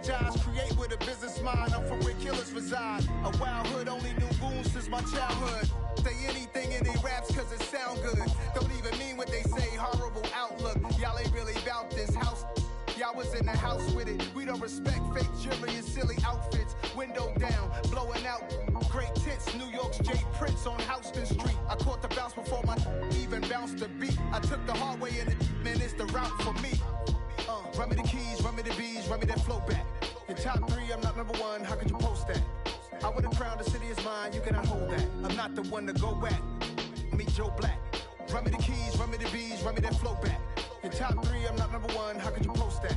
strategize, create with a business mind. I'm from where killers reside. A wild hood, only knew goons since my childhood. Say anything in they raps cause it sound good. Don't even mean what they say, horrible outlook. Y'all ain't really about this house. Y'all was in the house with it. We don't respect fake jewelry and silly outfits. Window down, blowing out great tits. New York's J. Prince on Houston Street. I caught the bounce before my even bounced the beat. I took the hard way and man, it's the route for me. Run me the keys, run me the bees, run me that flow back. Your top three, I'm not number one, how could you post that? I would've crowned the city is mine, you cannot hold that. I'm not the one to go back. Meet Joe Black. Run me the keys, run me the bees, run me that flow back. Your top three, I'm not number one, how could you post that?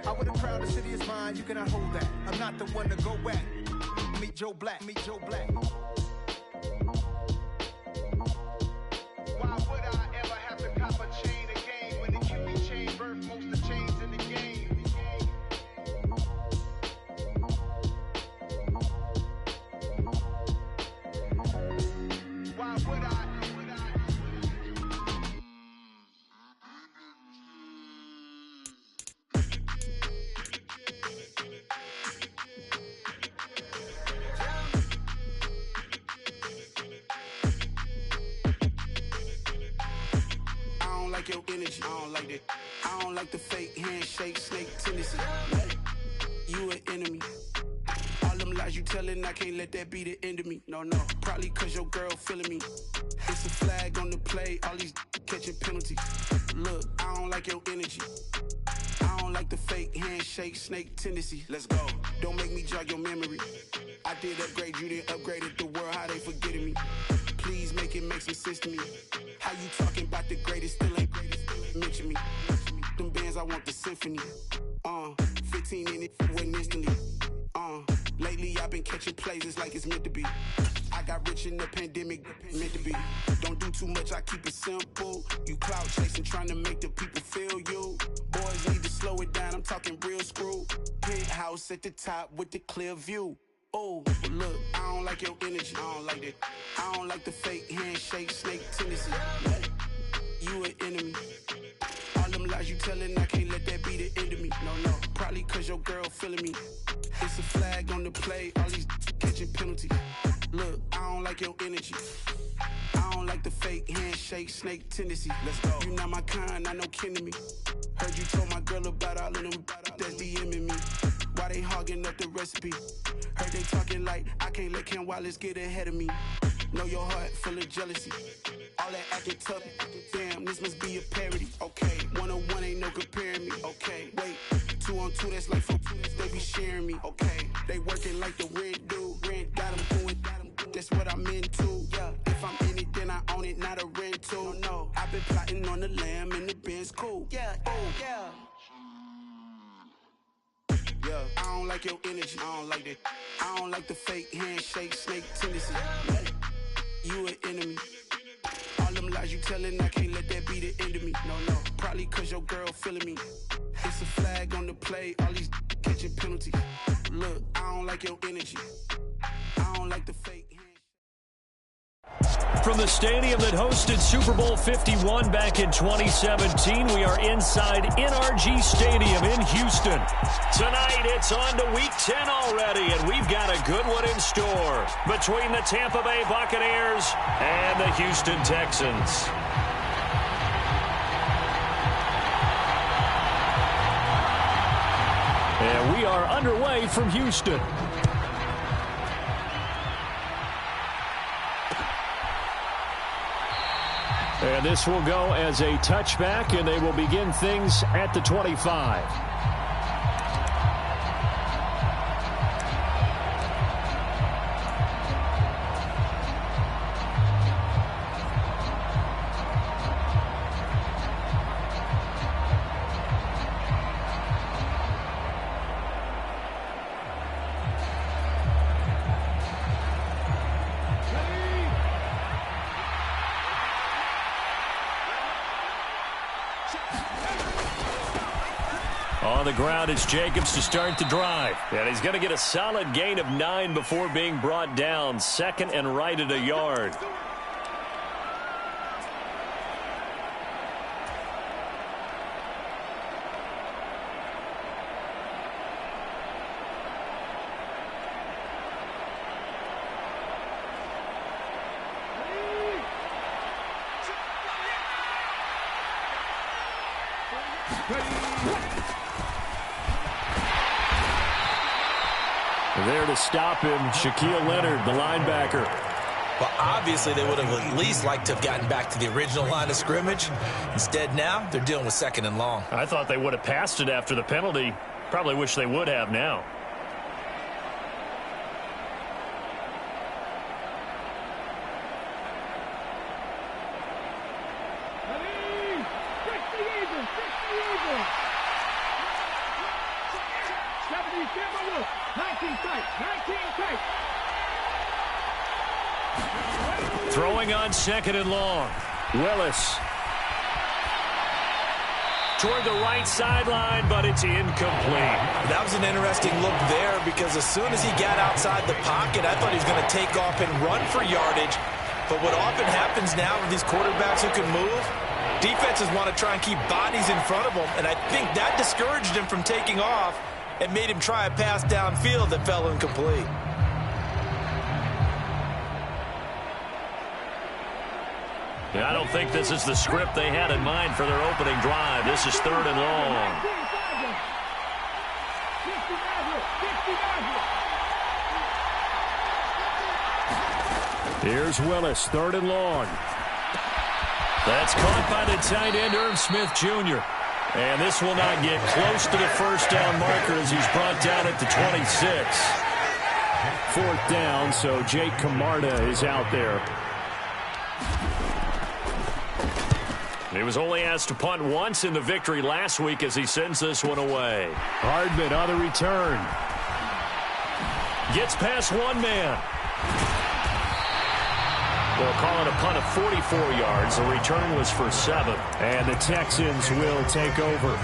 I would've crowned the city is mine, you cannot hold that. I'm not the one to go back. Meet Joe Black, meet Joe Black. Why would I ever have to cop a chain again when the QB chain birthed most of the chains in the game? Why would I? Your energy, I don't like that. I don't like the fake handshake, snake tendency. You an enemy. All them lies you telling, I can't let that be the end of me. No, probably cause your girl feeling me. It's a flag on the play, all these catching penalties. Look, I don't like your energy. I don't like the fake handshake, snake tendency. Let's go. Don't make me jog your memory. I did upgrade, you didn't upgrade it. The world, how they forgetting me. Please make it make some sense to me. How you talking about the greatest, still ain't mention me. Them bands, I want the symphony. 15 in it, went instantly. Lately I've been catching plays, it's like it's meant to be. I got rich in the pandemic, meant to be. Don't do too much, I keep it simple. You clout chasing, trying to make the people feel you. Boys need to slow it down, I'm talking real screw. Penthouse at the top with the clear view. Oh, look, I don't like your energy, I don't like that. I don't like the fake handshake, snake tendency. You an enemy. All them lies you telling, I can't let that be the end of me. No, probably cause your girl feeling me. It's a flag on the play, all these catching penalties. Look, I don't like your energy. I don't like the fake handshake, snake tendency. Let's go. You not my kind, I know kin to me. Heard you told my girl about all of them that's DMing me. Why they hogging up the recipe? Heard they talking like I can't let Ken Wallace get ahead of me. Know your heart full of jealousy. All that acting tough, damn, this must be a parody. Okay, 1-on-1 ain't no comparing me. Okay, wait, 2-on-2, that's like 4, they be sharing me. Okay, they working like the rent do. Rent got them going, that's what I'm into. Yeah, if I'm in it, then I own it, not a rental. No, I've been plotting on the lamb and the Benz cool. Yeah, yeah. Yeah, I don't like your energy, I don't like that. I don't like the fake handshake, snake tendency. You an enemy. All them lies you telling, I can't let that be the end of me. No, probably cause your girl feeling me. It's a flag on the play, all these catching penalties. Look, I don't like your energy. I don't like the fake handshake. From the stadium that hosted Super Bowl 51 back in 2017, we are inside NRG Stadium in Houston. Tonight, it's on to Week 10 already, and we've got a good one in store between the Tampa Bay Buccaneers and the Houston Texans. And we are underway from Houston. And this will go as a touchback, and they will begin things at the 25. On the ground, it's Jacobs to start the drive. And he's going to get a solid gain of 9 before being brought down. Second and right at a yard. There to stop him, Shaquille Leonard, the linebacker. Well, obviously, they would have at least liked to have gotten back to the original line of scrimmage. Instead, now, they're dealing with 2nd and long. I thought they would have passed it after the penalty. Probably wish they would have now. Throwing on 2nd and long. Willis. Toward the right sideline, but it's incomplete. That was an interesting look there because as soon as he got outside the pocket, I thought he was going to take off and run for yardage. But what often happens now with these quarterbacks who can move, defenses want to try and keep bodies in front of them, and I think that discouraged him from taking off and made him try a pass downfield that fell incomplete. Yeah, I don't think this is the script they had in mind for their opening drive. This is 3rd and long. Here's Willis, 3rd and long. That's caught by the tight end, Irv Smith Jr. And this will not get close to the first down marker as he's brought down at the 26. 4th down, so Jake Camarda is out there. He was only asked to punt once in the victory last week as he sends this one away. Hardman on the return. Gets past one man. They'll call it a punt of 44 yards. The return was for 7. And the Texans will take over.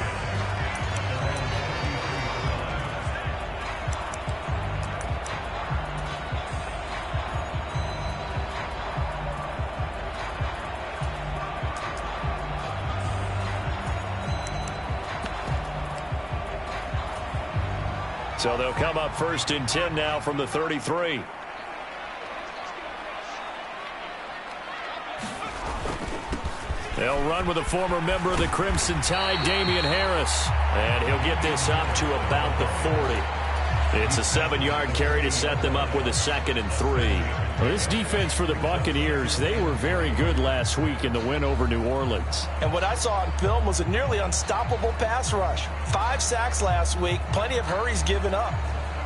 So they'll come up 1st and 10 now from the 33. They'll run with a former member of the Crimson Tide, Damian Harris. And he'll get this up to about the 40. It's a 7-yard carry to set them up with a 2nd and 3. Well, this defense for the Buccaneers, they were very good last week in the win over New Orleans. And what I saw on film was a nearly unstoppable pass rush. 5 sacks last week, plenty of hurries given up.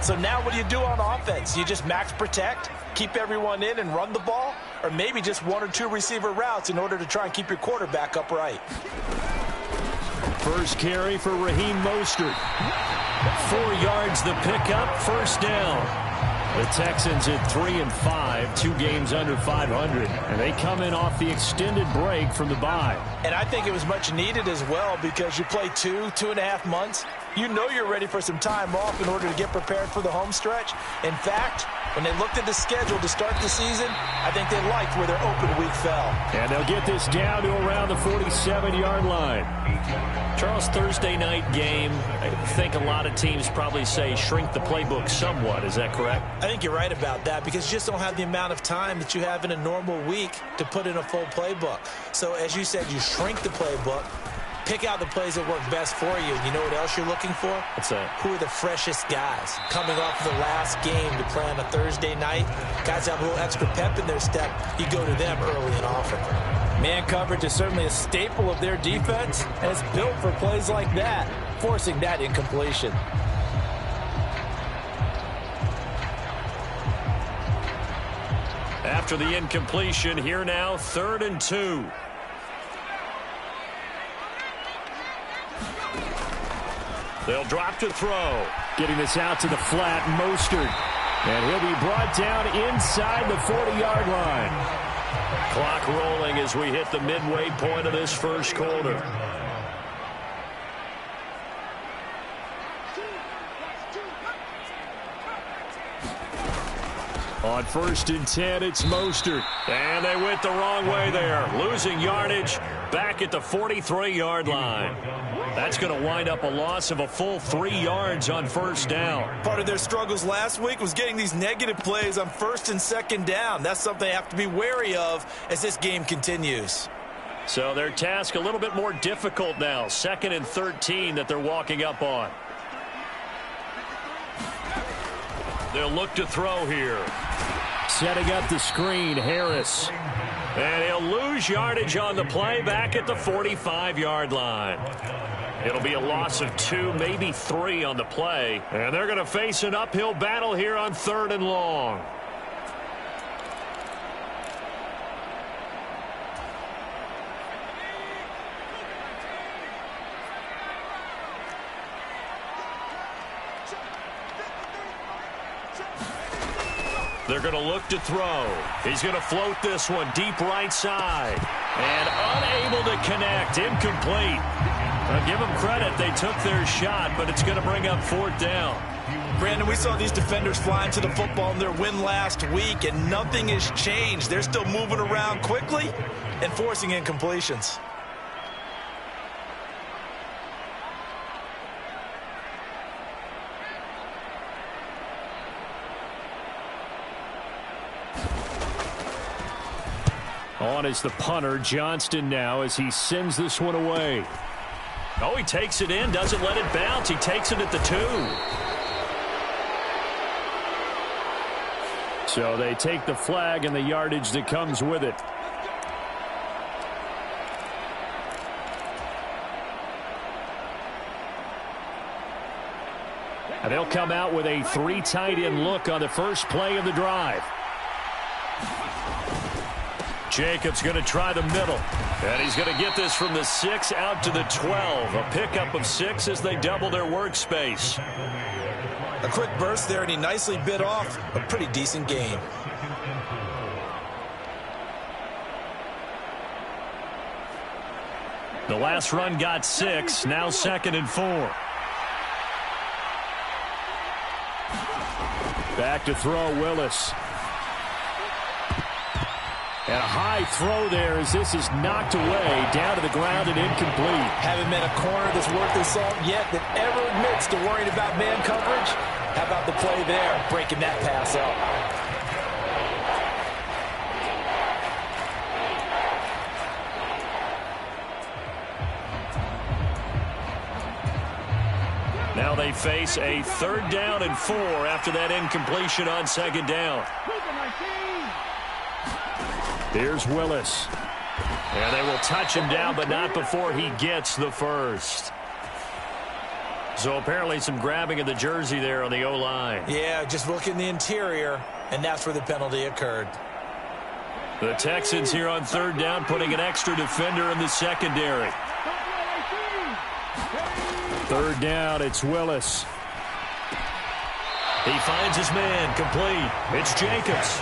So now what do you do on offense? You just max protect, keep everyone in and run the ball, or maybe just 1 or 2 receiver routes in order to try and keep your quarterback upright. First carry for Raheem Mostert. 4 yards the pickup, 1st down. The Texans at 3-5, 2 games under 500, and they come in off the extended break from the bye. And I think it was much needed as well because you play 2.5 months. You know you're ready for some time off in order to get prepared for the home stretch. In fact, when they looked at the schedule to start the season, I think they liked where their open week fell. And they'll get this down to around the 47-yard line. Charles, Thursday night game, I think a lot of teams probably say shrink the playbook somewhat. Is that correct? I think you're right about that because you just don't have the amount of time that you have in a normal week to put in a full playbook. So as you said, you shrink the playbook. Pick out the plays that work best for you. You know what else you're looking for? What's that? Who are the freshest guys coming off of the last game to play on a Thursday night? Guys have a little extra pep in their step. You go to them early and often. Man coverage is certainly a staple of their defense, and it's built for plays like that, forcing that incompletion. After the incompletion, here now, 3rd and 2. They'll drop to throw. Getting this out to the flat, Mostert. And he'll be brought down inside the 40-yard line. Clock rolling as we hit the midway point of this first quarter. On 1st and 10, it's Mostert. And they went the wrong way there. Losing yardage back at the 43-yard line. That's going to wind up a loss of a full 3 yards on 1st down. Part of their struggles last week was getting these negative plays on 1st and 2nd down. That's something they have to be wary of as this game continues. So their task a little bit more difficult now. 2nd and 13 that they're walking up on. They'll look to throw here. Setting up the screen, Harris. And he'll lose yardage on the play back at the 45-yard line. It'll be a loss of 2, maybe 3 on the play. And they're going to face an uphill battle here on 3rd and long. They're going to look to throw. He's going to float this one deep right side. And unable to connect. Incomplete. I'll give them credit. They took their shot, but it's going to bring up 4th down. Brandon, we saw these defenders flying to the football in their win last week, and nothing has changed. They're still moving around quickly and forcing incompletions. On is the punter, Johnston now, as he sends this one away. Oh, he takes it in, doesn't let it bounce. He takes it at the 2. So they take the flag and the yardage that comes with it. And they'll come out with a 3 tight end look on the first play of the drive. Jacobs going to try the middle. And he's going to get this from the 6 out to the 12. A pickup of 6 as they double their workspace. A quick burst there, and he nicely bit off a pretty decent gain. The last run got 6. Now 2nd and 4. Back to throw, Willis. And a high throw there as this is knocked away, down to the ground and incomplete. Haven't met a corner that's worth the salt yet that ever admits to worrying about man coverage. How about the play there, breaking that pass up? Now they face a 3rd down and 4 after that incompletion on 2nd down. Here's Willis. And they will touch him down, but not before he gets the first. So apparently some grabbing of the jersey there on the O-line. Yeah, just look in the interior, and that's where the penalty occurred. The Texans here on 3rd down, putting an extra defender in the secondary. 3rd down, it's Willis. He finds his man, complete. It's Jacobs.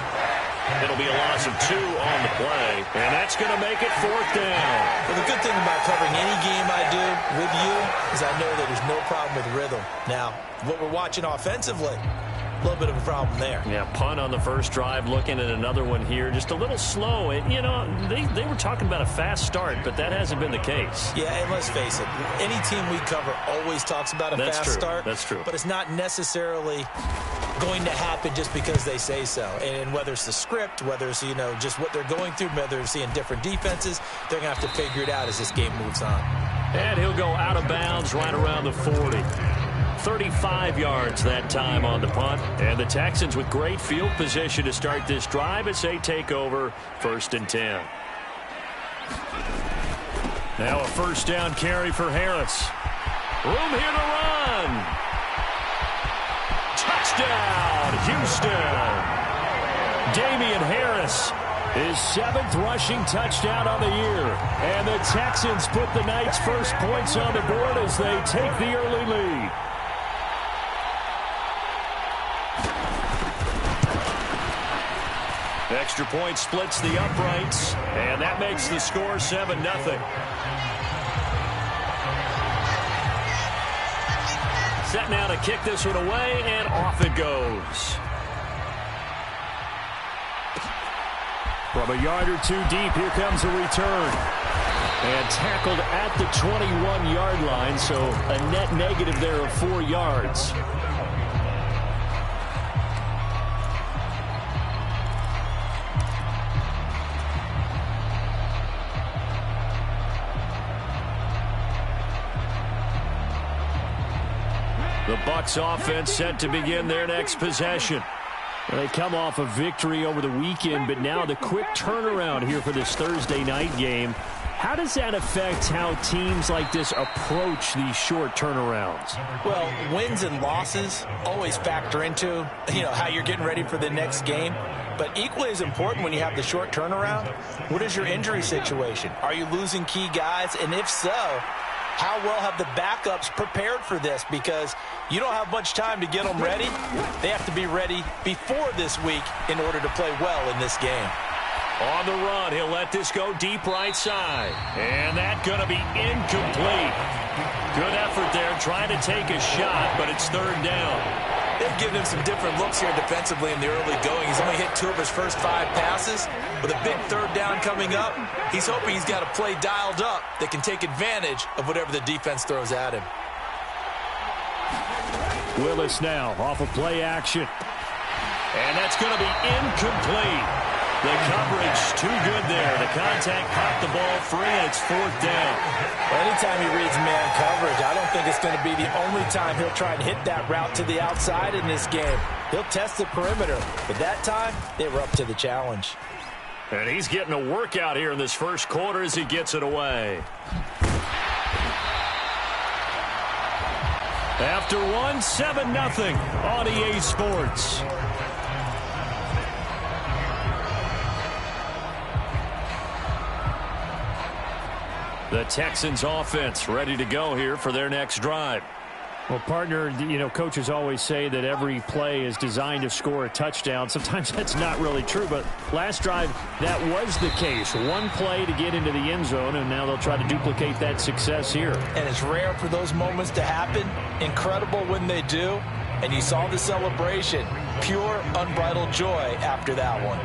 It'll be a loss of 2 on the play, and that's going to make it 4th down. Well, the good thing about covering any game I do with you is I know that there's no problem with rhythm. Now, what we're watching offensively, a little bit of a problem there. Yeah, punt on the first drive, looking at another one here. Just a little slow. And, you know, they were talking about a fast start, but that hasn't been the case. Yeah, and let's face it, any team we cover always talks about a fast start. That's true. But it's not necessarily going to happen just because they say so. And whether it's the script, whether it's, you know, just what they're going through, whether they're seeing different defenses, they're going to have to figure it out as this game moves on. And he'll go out of bounds right around the 40. 35 yards that time on the punt. And the Texans with great field position to start this drive as they take over 1st and 10. Now a 1st down carry for Harris. Room here to run. Touchdown, Houston. Damian Harris, his 7th rushing touchdown on the year. And the Texans put the night's first points on the board as they take the early lead. Extra point splits the uprights, and that makes the score 7-0. Set now to kick this one away, and off it goes. From a yard or 2 deep, here comes a return. And tackled at the 21-yard line, so a net negative there of 4 yards. The Bucs offense set to begin their next possession. Well, they come off a victory over the weekend, but now the quick turnaround here for this Thursday night game. How does that affect how teams like this approach these short turnarounds? Well, wins and losses always factor into, how you're getting ready for the next game. But equally as important when you have the short turnaround, what is your injury situation? Are you losing key guys? And if so, how well have the backups prepared for this? Because you don't have much time to get them ready. They have to be ready before this week in order to play well in this game. On the run, he'll let this go deep right side. And that's going to be incomplete. Good effort there, trying to take a shot, but it's third down. They've given him some different looks here defensively in the early going. He's only hit 2 of his first 5 passes. With a big third down coming up, he's hoping he's got a play dialed up that can take advantage of whatever the defense throws at him. Willis now off of play action. And that's going to be incomplete. The coverage too good there. The contact popped the ball free, and it's fourth down. Well, anytime he reads man coverage, I don't think it's going to be the only time he'll try and hit that route to the outside in this game. He'll test the perimeter, but that time they were up to the challenge. And he's getting a workout here in this first quarter as he gets it away. After one, 7-0 on EA Sports. The Texans offense ready to go here for their next drive. Well, partner, coaches always say that every play is designed to score a touchdown. Sometimes that's not really true, but last drive, that was the case. One play to get into the end zone, and now they'll try to duplicate that success here. And it's rare for those moments to happen. Incredible when they do. And you saw the celebration. Pure, unbridled joy after that one.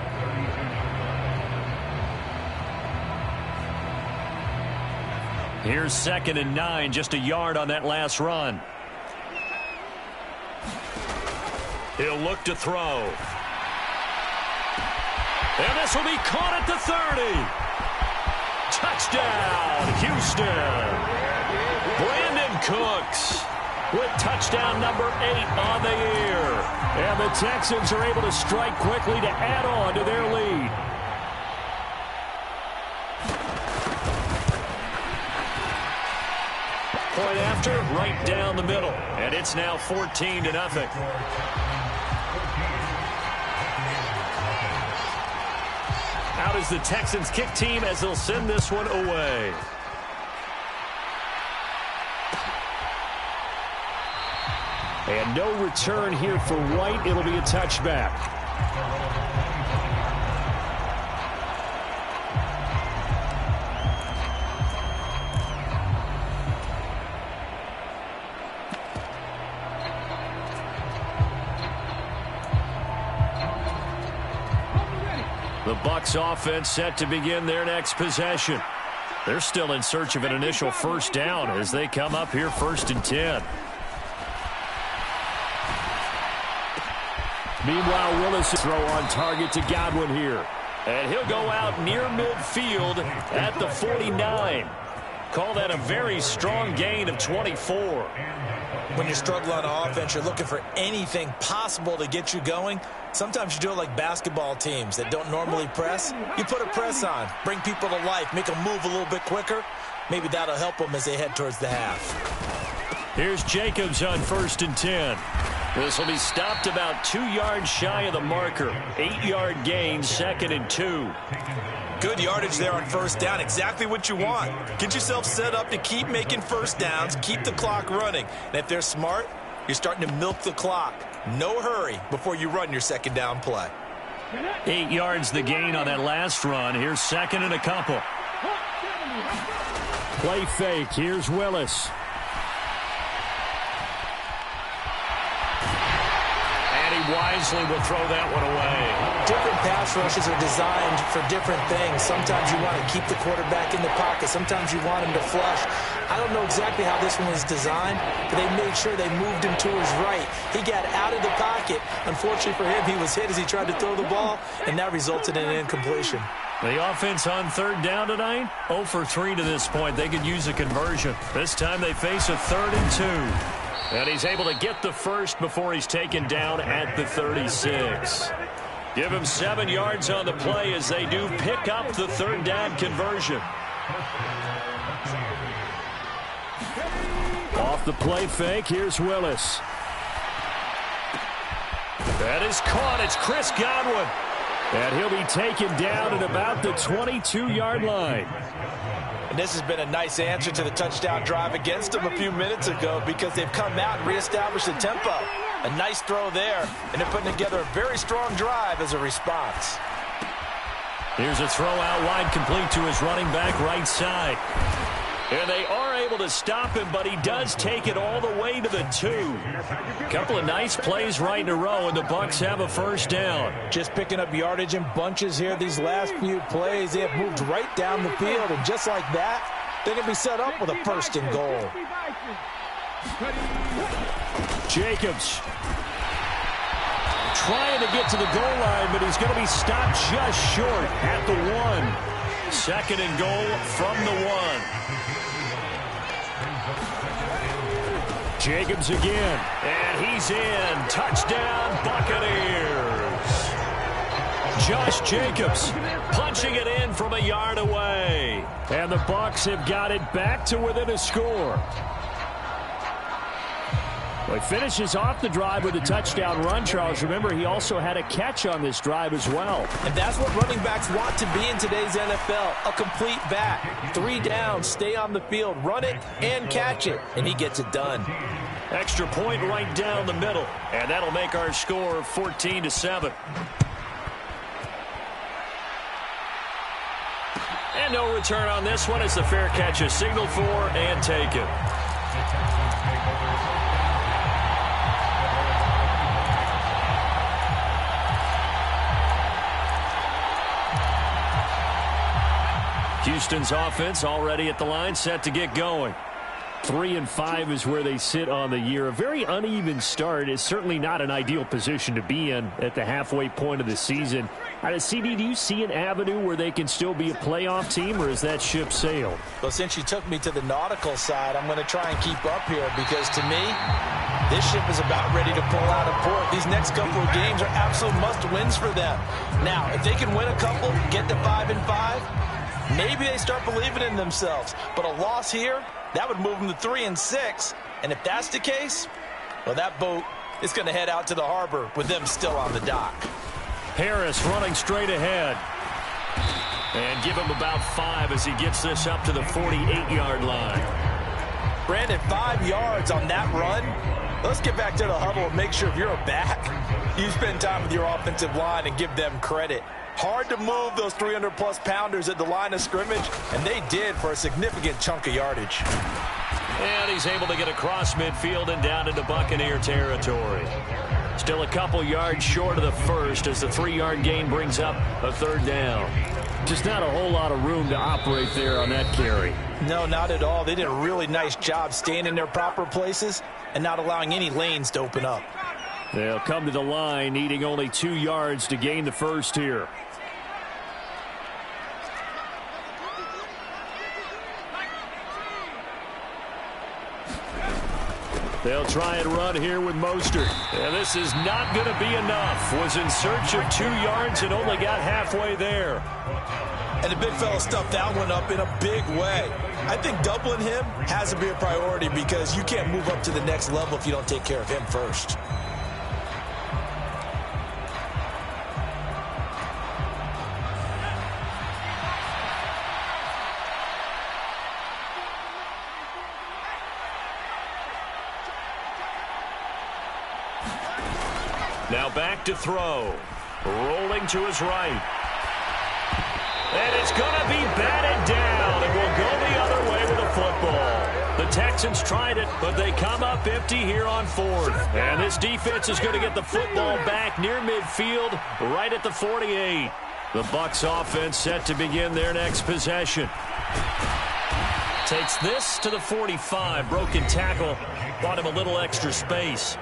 Here's 2nd and 9, just a yard on that last run. He'll look to throw. And this will be caught at the 30. Touchdown, Houston. Brandon Cooks with touchdown number 8 on the year. And the Texans are able to strike quickly to add on to their lead. Point after, right down the middle. And it's now 14-0. Out is the Texans kick team as they'll send this one away. And no return here for White. It'll be a touchback. The Bucs offense set to begin their next possession. They're still in search of an initial first down as they come up here 1st and 10. Meanwhile, Willis throw on target to Godwin here. And he'll go out near midfield at the 49. Call that a very strong gain of 24. When you struggle on offense, you're looking for anything possible to get you going. Sometimes you do it like basketball teams that don't normally press. You put a press on, bring people to life, make them move a little bit quicker. Maybe that'll help them as they head towards the half. Here's Jacobs on 1st and 10. This will be stopped about 2 yards shy of the marker. 8-yard gain, 2nd and 2. Good yardage there on first down. Exactly what you want. Get yourself set up to keep making first downs, keep the clock running. And if they're smart, you're starting to milk the clock. No hurry before you run your second down play. 8 yards the gain on that last run. Here's 2nd and a couple. Play fake. Here's Willis. Wisely will throw that one away. Different pass rushes are designed for different things. Sometimes you want to keep the quarterback in the pocket. Sometimes you want him to flush. I don't know exactly how this one was designed, but they made sure they moved him to his right. He got out of the pocket. Unfortunately for him, he was hit as he tried to throw the ball, and that resulted in an incompletion. The offense on 3rd down tonight, 0 for 3 to this point. They could use a conversion. This time they face a 3rd and 2. And he's able to get the first before he's taken down at the 36. Give him 7 yards on the play as they do pick up the third down conversion. Off the play fake, here's Willis. That is caught. It's Chris Godwin. And he'll be taken down at about the 22-yard line. And this has been a nice answer to the touchdown drive against them a few minutes ago because they've come out and reestablished the tempo. A nice throw there, and they're putting together a very strong drive as a response. Here's a throw out wide, complete to his running back right side. And they are able to stop him, but he does take it all the way to the 2. A couple of nice plays right in a row, and the Bucs have a first down. Just picking up yardage in bunches here these last few plays. They have moved right down the field, and just like that, they're going to be set up with a first and goal. Jacobs trying to get to the goal line, but he's going to be stopped just short at the 1. Second and goal from the 1. Jacobs again, and he's in. Touchdown, Buccaneers. Josh Jacobs punching it in from a yard away. And the Bucs have got it back to within a score. Well, he finishes off the drive with a touchdown run, Charles. Remember, he also had a catch on this drive as well. And that's what running backs want to be in today's NFL, a complete back. 3 down, stay on the field, run it, and catch it. And he gets it done. Extra point right down the middle. And that'll make our score 14-7. And no return on this one as the fair catch is signaled for and taken. Houston's offense already at the line, set to get going. 3-5 is where they sit on the year. A very uneven start is certainly not an ideal position to be in at the halfway point of the season. CD, do you see an avenue where they can still be a playoff team, or is that ship sailed? Well, since you took me to the nautical side, I'm going to try and keep up here because, to me, this ship is about ready to pull out of port. These next couple of games are absolute must-wins for them. Now, if they can win a couple, get to 5-5, maybe they start believing in themselves. But a loss here, that would move them to 3-6. And if that's the case, well, that boat is going to head out to the harbor with them still on the dock. Harris running straight ahead. And give him about 5 as he gets this up to the 48-yard line. Brandon, 5 yards on that run. Let's get back to the huddle and make sure if you're a back, you spend time with your offensive line and give them credit. Hard to move those 300-plus pounders at the line of scrimmage, and they did for a significant chunk of yardage. And he's able to get across midfield and down into Buccaneer territory. Still a couple yards short of the first as the 3-yard gain brings up a third down. Just not a whole lot of room to operate there on that carry. No, not at all. They did a really nice job staying in their proper places and not allowing any lanes to open up. They'll come to the line needing only 2 yards to gain the first here. They'll try and run here with Mostert. And this is not going to be enough. Was in search of 2 yards and only got halfway there. And the big fella stuffed that one up in a big way. I think doubling him has to be a priority because you can't move up to the next level if you don't take care of him first. Now back to throw. Rolling to his right. And it's going to be batted down. It will go the other way with a football. The Texans tried it, but they come up empty here on 4th. And this defense is going to get the football back near midfield, right at the 48. The Bucs offense set to begin their next possession. Takes this to the 45. Broken tackle. Bought him a little extra space.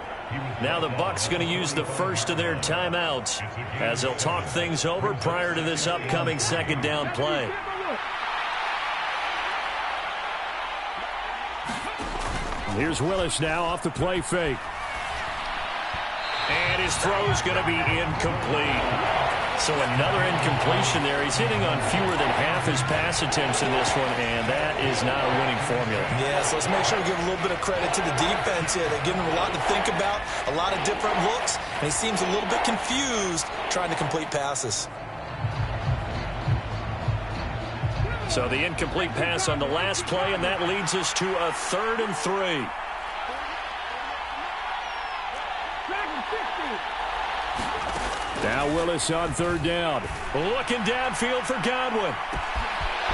Now the Bucs going to use the first of their timeouts as they'll talk things over prior to this upcoming second down play. Here's Willis now off the play fake. And his throw's going to be incomplete. So another incompletion there. He's hitting on fewer than half his pass attempts in this one, and that is not a winning formula. Yeah, so let's make sure we give a little bit of credit to the defense here. They're giving him a lot to think about, a lot of different looks, and he seems a little bit confused trying to complete passes. So the incomplete pass on the last play, and that leads us to a 3rd and 3. Now Willis on 3rd down. Looking downfield for Godwin.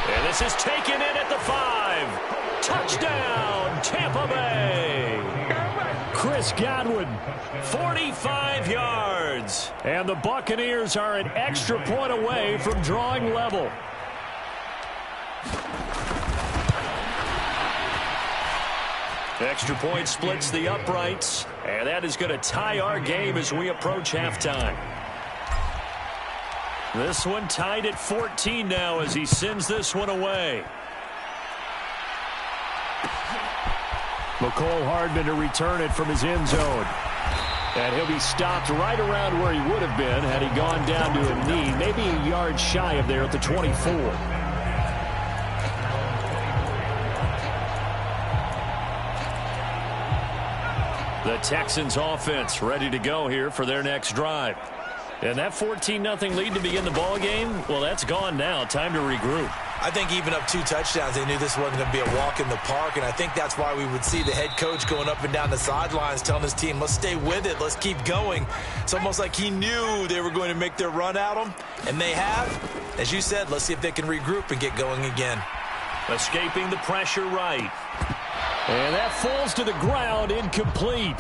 And this is taken in at the 5. Touchdown, Tampa Bay. Chris Godwin, 45 yards. And the Buccaneers are an extra point away from drawing level. Extra point splits the uprights, and that is going to tie our game as we approach halftime. This one tied at 14 now as he sends this one away. McCole Hardman to return it from his end zone. And he'll be stopped right around where he would have been had he gone down to a knee, maybe a yard shy of there at the 24. The Texans offense ready to go here for their next drive. And that 14-0 lead to begin the ball game, well, that's gone now. Time to regroup. I think even up 2 touchdowns, they knew this wasn't going to be a walk in the park, and I think that's why we would see the head coach going up and down the sidelines telling his team, let's stay with it, let's keep going. It's almost like he knew they were going to make their run at him, and they have. As you said, let's see if they can regroup and get going again. Escaping the pressure right. And that falls to the ground, incomplete.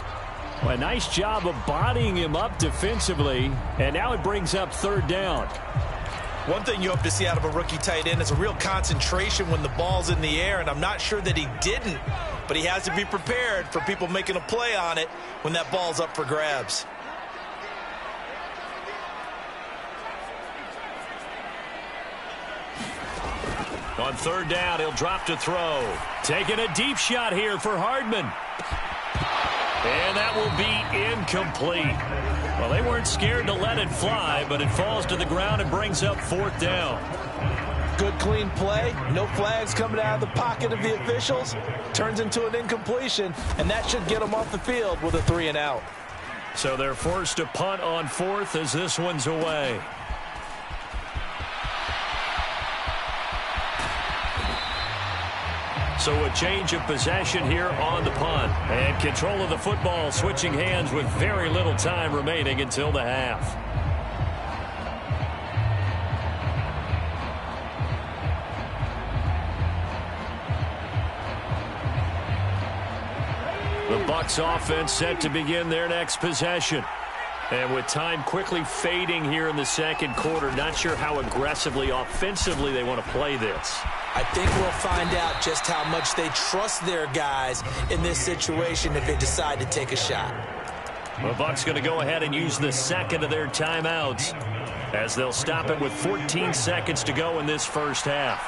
A nice job of bodying him up defensively, and now it brings up 3rd down. One thing you hope to see out of a rookie tight end is a real concentration when the ball's in the air, and I'm not sure that he didn't, but he has to be prepared for people making a play on it when that ball's up for grabs. On 3rd down, he'll drop to throw. Taking a deep shot here for Hardman. And that will be incomplete. Well, they weren't scared to let it fly, but it falls to the ground and brings up 4th down. Good, clean play. No flags coming out of the pocket of the officials. Turns into an incompletion, and that should get them off the field with a 3 and out. So they're forced to punt on 4th as this one's away. So a change of possession here on the punt. And control of the football switching hands with very little time remaining until the half. The Bucs offense set to begin their next possession. And with time quickly fading here in the 2nd quarter, not sure how aggressively, offensively they want to play this. I think we'll find out just how much they trust their guys in this situation if they decide to take a shot. The Bucs going to go ahead and use the 2nd of their timeouts as they'll stop it with 14 seconds to go in this first half.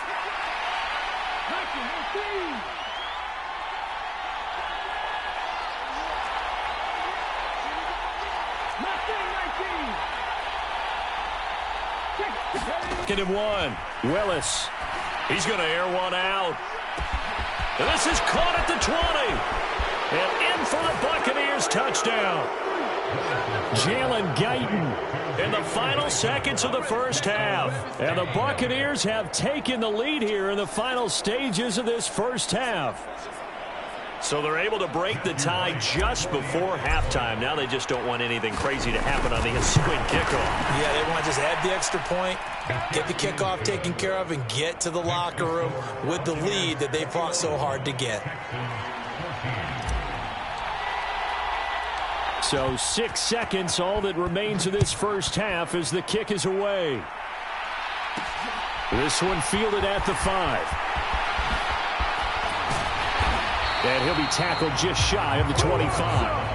Second and 1. Willis. He's going to air one out. And this is caught at the 20. And in for the Buccaneers touchdown. Jalen Guyton in the final seconds of the first half. And the Buccaneers have taken the lead here in the final stages of this first half. So they're able to break the tie just before halftime. Now they just don't want anything crazy to happen on the ensuing kickoff. Yeah, they want to just add the extra point, get the kickoff taken care of, and get to the locker room with the lead that they fought so hard to get. So 6 seconds, all that remains of this first half as the kick is away. This one fielded at the 5. And he'll be tackled just shy of the 25.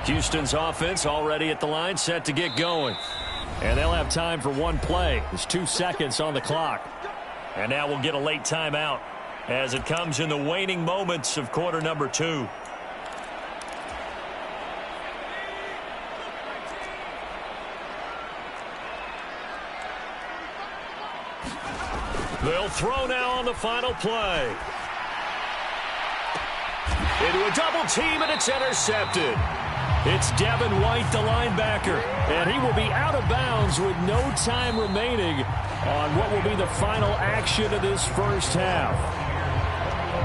Houston's offense already at the line, set to get going. And they'll have time for one play. There's 2 seconds on the clock. And now we'll get a late timeout as it comes in the waning moments of quarter number 2. They'll throw now on the final play. Into a double team, and it's intercepted. It's Devin White, the linebacker, and he will be out of bounds with no time remaining on what will be the final action of this first half.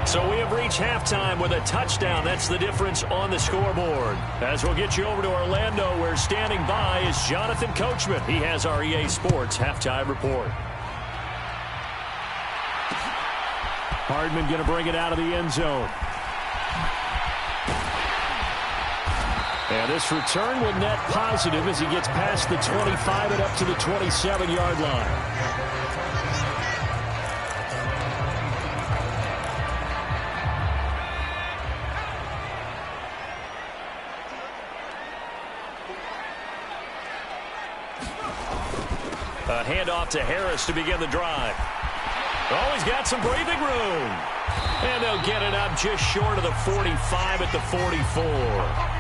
So we have reached halftime with a touchdown. That's the difference on the scoreboard. As we'll get you over to Orlando, where standing by is Jonathan Coachman. He has our EA Sports halftime report. Hardman going to bring it out of the end zone. And this return will net positive as he gets past the 25 and up to the 27-yard line. A handoff to Harris to begin the drive. Oh, he's got some breathing room. And they'll get it up just short of the 45 at the 44.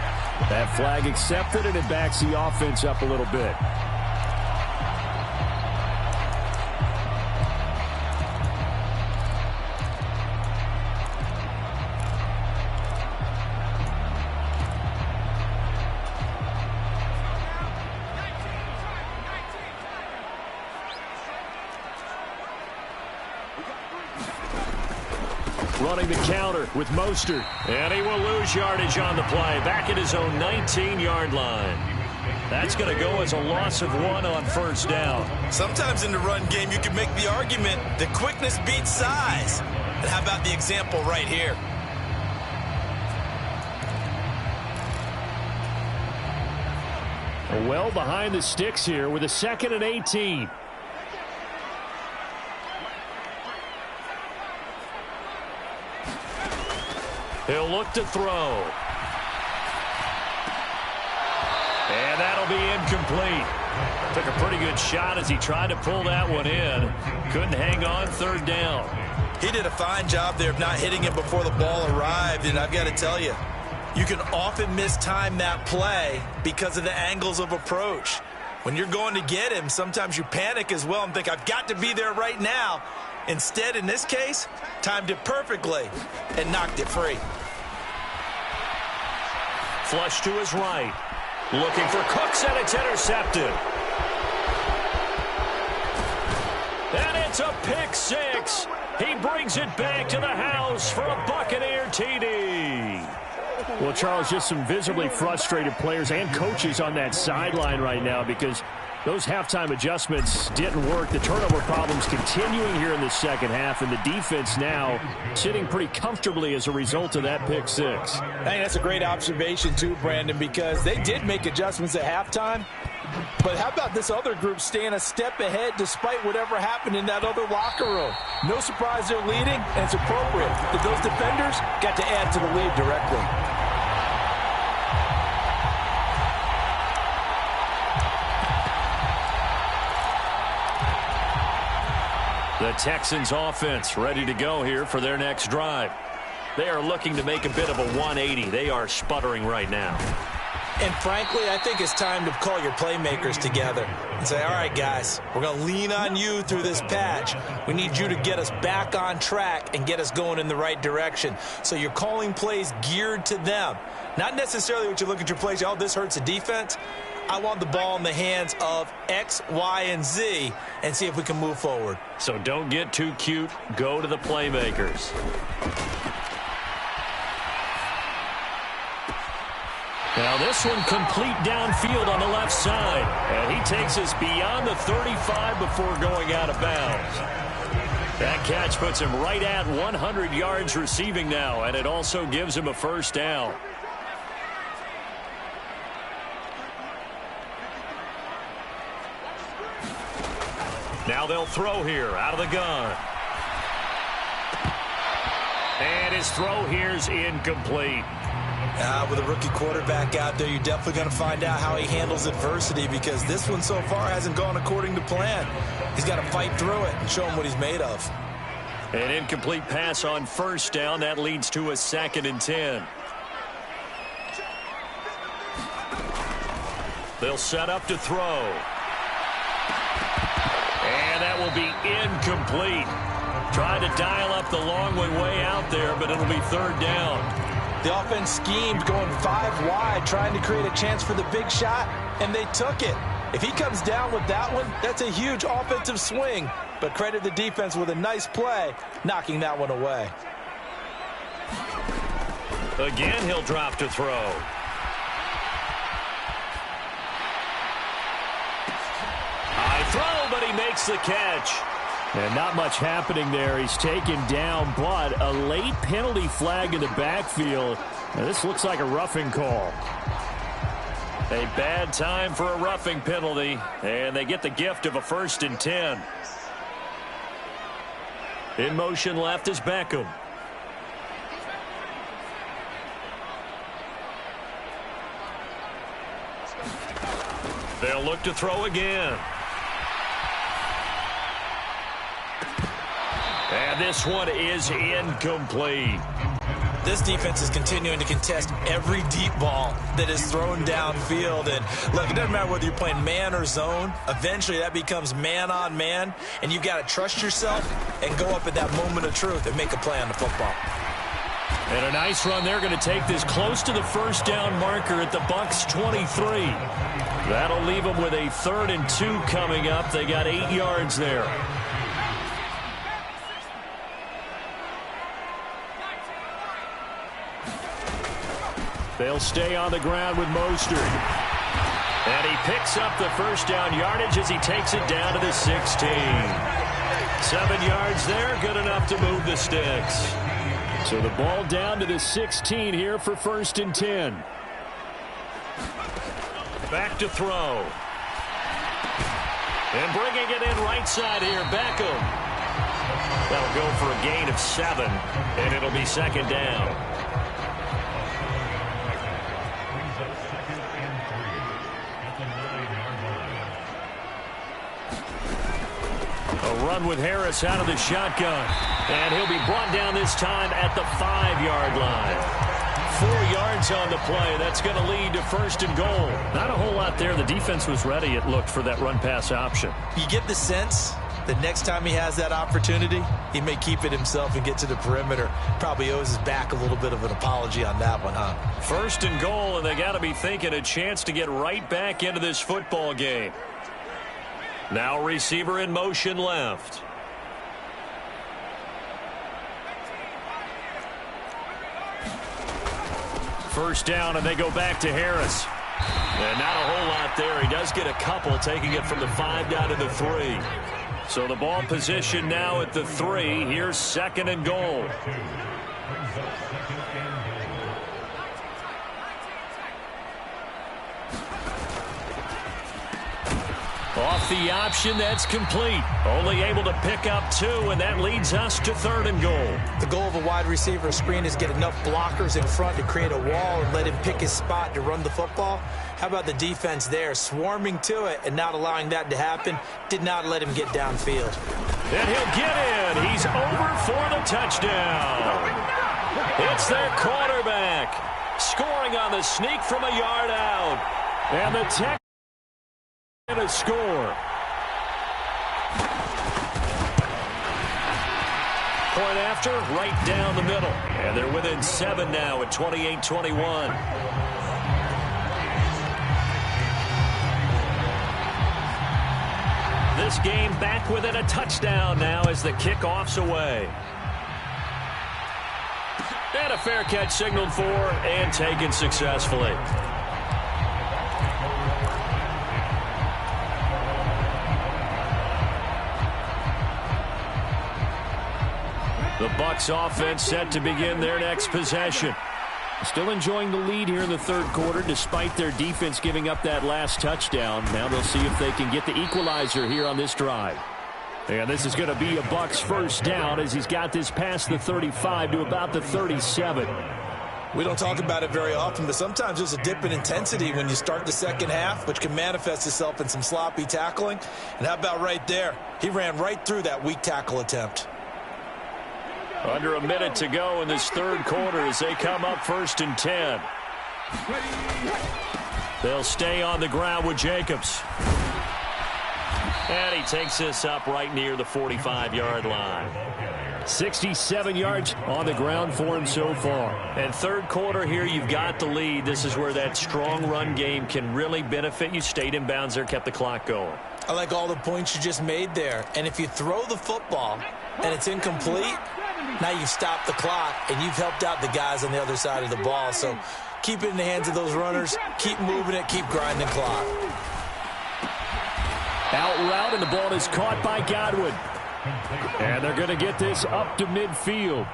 That flag accepted, and it backs the offense up a little bit. Running the counter with Mostert. And he will lose yardage on the play. Back at his own 19-yard line. That's going to go as a loss of 1 on first down. Sometimes in the run game, you can make the argument that quickness beats size. And how about the example right here? Well behind the sticks here with a 2nd and 18. He'll look to throw. And that'll be incomplete. Took a pretty good shot as he tried to pull that one in. Couldn't hang on, 3rd down. He did a fine job there of not hitting it before the ball arrived, and I've got to tell you, you can often mistime that play because of the angles of approach. When you're going to get him, sometimes you panic as well and think, I've got to be there right now. Instead, in this case, timed it perfectly and knocked it free. Flush to his right. Looking for Cooks, and it's intercepted. And it's a pick 6. He brings it back to the house for a Buccaneer TD. Well, Charles, just some visibly frustrated players and coaches on that sideline right now because those halftime adjustments didn't work. The turnover problems continuing here in the second half, and the defense now sitting pretty comfortably as a result of that pick 6. I think that's a great observation too, Brandon, because they did make adjustments at halftime. But how about this other group staying a step ahead despite whatever happened in that other locker room? No surprise they're leading, and it's appropriate that those defenders got to add to the lead directly. The Texans offense ready to go here for their next drive. They are looking to make a bit of a 180. They are sputtering right now. And frankly, I think it's time to call your playmakers together and say, all right, guys, we're going to lean on you through this patch. We need you to get us back on track and get us going in the right direction. So you're calling plays geared to them. Not necessarily what you look at your plays, oh, this hurts the defense. I want the ball in the hands of X, Y, and Z and see if we can move forward. So don't get too cute. Go to the playmakers. Now this one complete downfield on the left side. And he takes us beyond the 35 before going out of bounds. That catch puts him right at 100 yards receiving now, and it also gives him a first down. Now they'll throw here out of the gun. And his throw here's incomplete. With a rookie quarterback out there, you're definitely going to find out how he handles adversity, because this one so far hasn't gone according to plan. He's got to fight through it and show him what he's made of. An incomplete pass on first down. That leads to a 2nd and 10. They'll set up to throw. And that will be incomplete. Tried to dial up the long way out there, but it'll be 3rd down. The offense schemed going 5 wide, trying to create a chance for the big shot, and they took it. If he comes down with that one, that's a huge offensive swing. But credit the defense with a nice play, knocking that one away. Again, he'll drop to throw. High throw, but he makes the catch. And not much happening there. He's taken down, but a late penalty flag in the backfield. Now, this looks like a roughing call. A bad time for a roughing penalty, and they get the gift of a 1st and 10. In motion left is Beckham. They'll look to throw again. And this one is incomplete. This defense is continuing to contest every deep ball that is thrown downfield. And look, it doesn't matter whether you're playing man or zone. Eventually that becomes man on man, and you've got to trust yourself and go up at that moment of truth and make a play on the football. And a nice run. They're going to take this close to the 1st down marker at the Bucks 23. That'll leave them with a 3rd and 2 coming up. They got 8 yards there. They'll stay on the ground with Mostert. And he picks up the 1st down yardage as he takes it down to the 16. 7 yards there, good enough to move the sticks. So the ball down to the 16 here for 1st and 10. Back to throw. And bringing it in right side here, Beckham. That'll go for a gain of 7, and it'll be 2nd down. A run with Harris out of the shotgun. And he'll be brought down this time at the 5-yard line. 4 yards on the play. That's going to lead to 1st and goal. Not a whole lot there. The defense was ready, it looked, for that run-pass option. You get the sense that next time he has that opportunity, he may keep it himself and get to the perimeter. Probably owes his back a little bit of an apology on that one, huh? 1st and goal, and they got to be thinking a chance to get right back into this football game. Now receiver in motion left. First down, and they go back to Harris. And not a whole lot there. He does get a couple, taking it from the 5 down to the 3. So the ball position now at the 3. Here's 2nd and goal. Off the option, that's complete. Only able to pick up 2, and that leads us to 3rd and goal. The goal of a wide receiver screen is get enough blockers in front to create a wall and let him pick his spot to run the football. How about the defense there, swarming to it and not allowing that to happen? Did not let him get downfield. And he'll get in. He's over for the touchdown. It's their quarterback, scoring on the sneak from a yard out. And the tech and a score. Point after, right down the middle. And they're within 7 now at 28-21. This game back within a touchdown now as the kickoff's away. And a fair catch signaled for and taken successfully. The Bucs offense set to begin their next possession. Still enjoying the lead here in the 3rd quarter despite their defense giving up that last touchdown. Now they'll see if they can get the equalizer here on this drive. And this is going to be a Bucs 1st down as he's got this past the 35 to about the 37. We don't talk about it very often, but sometimes there's a dip in intensity when you start the second half, which can manifest itself in some sloppy tackling. And how about right there? He ran right through that weak tackle attempt. Under a minute to go in this third quarter as they come up 1st and 10. They'll stay on the ground with Jacobs. And he takes this up right near the 45-yard line. 67 yards on the ground for him so far. And third quarter here, you've got the lead. This is where that strong run game can really benefit you. Stayed in bounds there, kept the clock going. I like all the points you just made there. And if you throw the football and it's incomplete, now you've stopped the clock and you've helped out the guys on the other side of the ball. So keep it in the hands of those runners. Keep moving it. Keep grinding the clock. Out route, and the ball is caught by Godwin. And they're going to get this up to midfield.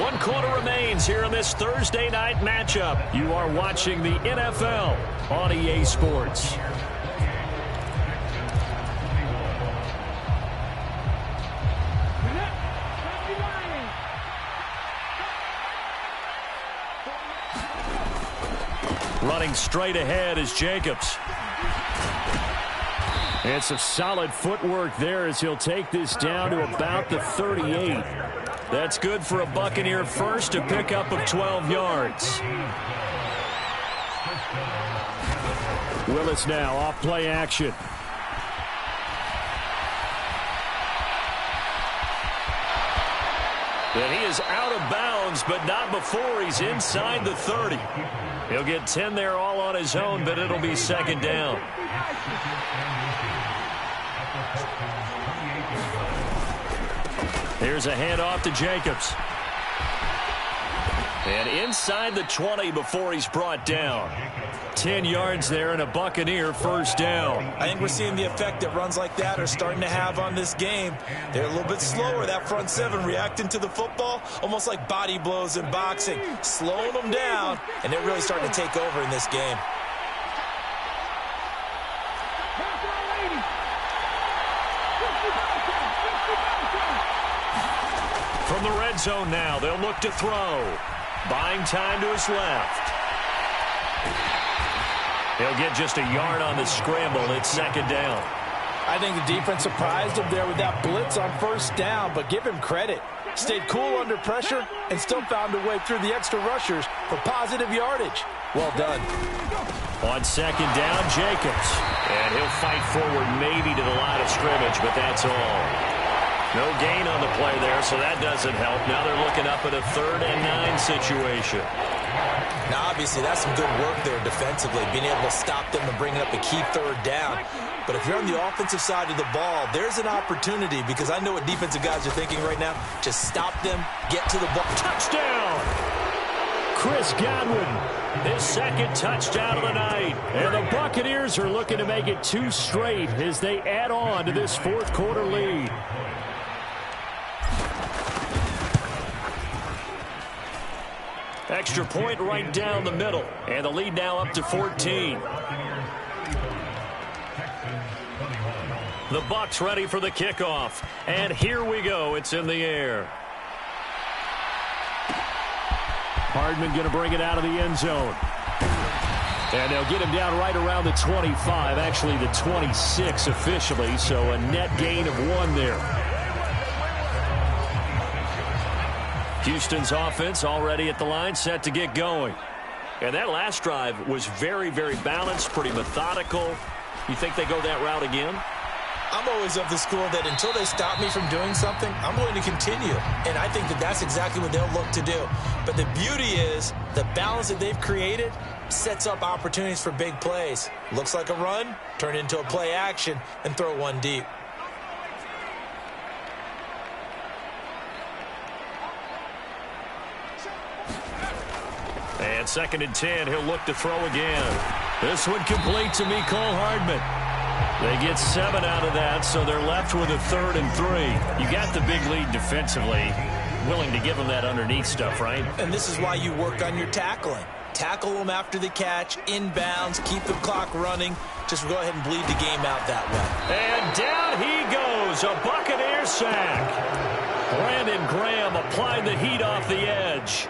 1 quarter remains here in this Thursday night matchup. You are watching the NFL on EA Sports. Running straight ahead is Jacobs. And some solid footwork there as he'll take this down to about the 38. That's good for a Buccaneer first, a pickup of 12 yards. Willis now off play action. And he is out of bounds, but not before he's inside the 30. He'll get 10 there all on his own, but it'll be second down. Here's a handoff to Jacobs. And inside the 20 before he's brought down. 10 yards there and a Buccaneer first down. I think we're seeing the effect that runs like that are starting to have on this game. They're a little bit slower, that front seven, reacting to the football, almost like body blows in boxing, slowing them down, and they're really starting to take over in this game. From the red zone now, they'll look to throw. Buying time to his left. He'll get just a yard on the scramble. It's second down. I think the defense surprised him there with that blitz on first down, but give him credit. Stayed cool under pressure and still found a way through the extra rushers for positive yardage. Well done. On second down, Jacobs. And he'll fight forward maybe to the line of scrimmage, but that's all. No gain on the play there, so that doesn't help. Now they're looking up at a 3rd and 9 situation. Now, obviously, that's some good work there defensively, being able to stop them and bringing up a key 3rd down. But if you're on the offensive side of the ball, there's an opportunity, because I know what defensive guys are thinking right now. Just stop them, get to the ball. Touchdown! Chris Godwin, his second touchdown of the night. And the Buccaneers are looking to make it 2 straight as they add on to this 4th quarter lead. Extra point right down the middle. And the lead now up to 14. The Bucs ready for the kickoff. And here we go. It's in the air. Hardman going to bring it out of the end zone. And they'll get him down right around the 25. Actually, the 26 officially. So a net gain of 1 there. Houston's offense already at the line, set to get going. And that last drive was very, very balanced, pretty methodical. You think they go that route again? I'm always of the school that until they stop me from doing something, I'm going to continue. And I think that that's exactly what they'll look to do. But the beauty is the balance that they've created sets up opportunities for big plays. Looks like a run, turn into a play action, and throw one deep. And 2nd and 10, he'll look to throw again. This one complete to Mecole Hardman. They get 7 out of that, so they're left with a 3rd and 3. You got the big lead defensively. Willing to give them that underneath stuff, right? And this is why you work on your tackling. Tackle them after the catch, inbounds, keep the clock running. Just go ahead and bleed the game out that way. And down he goes, a Buccaneer sack. Brandon Graham, a apply the heat off the edge.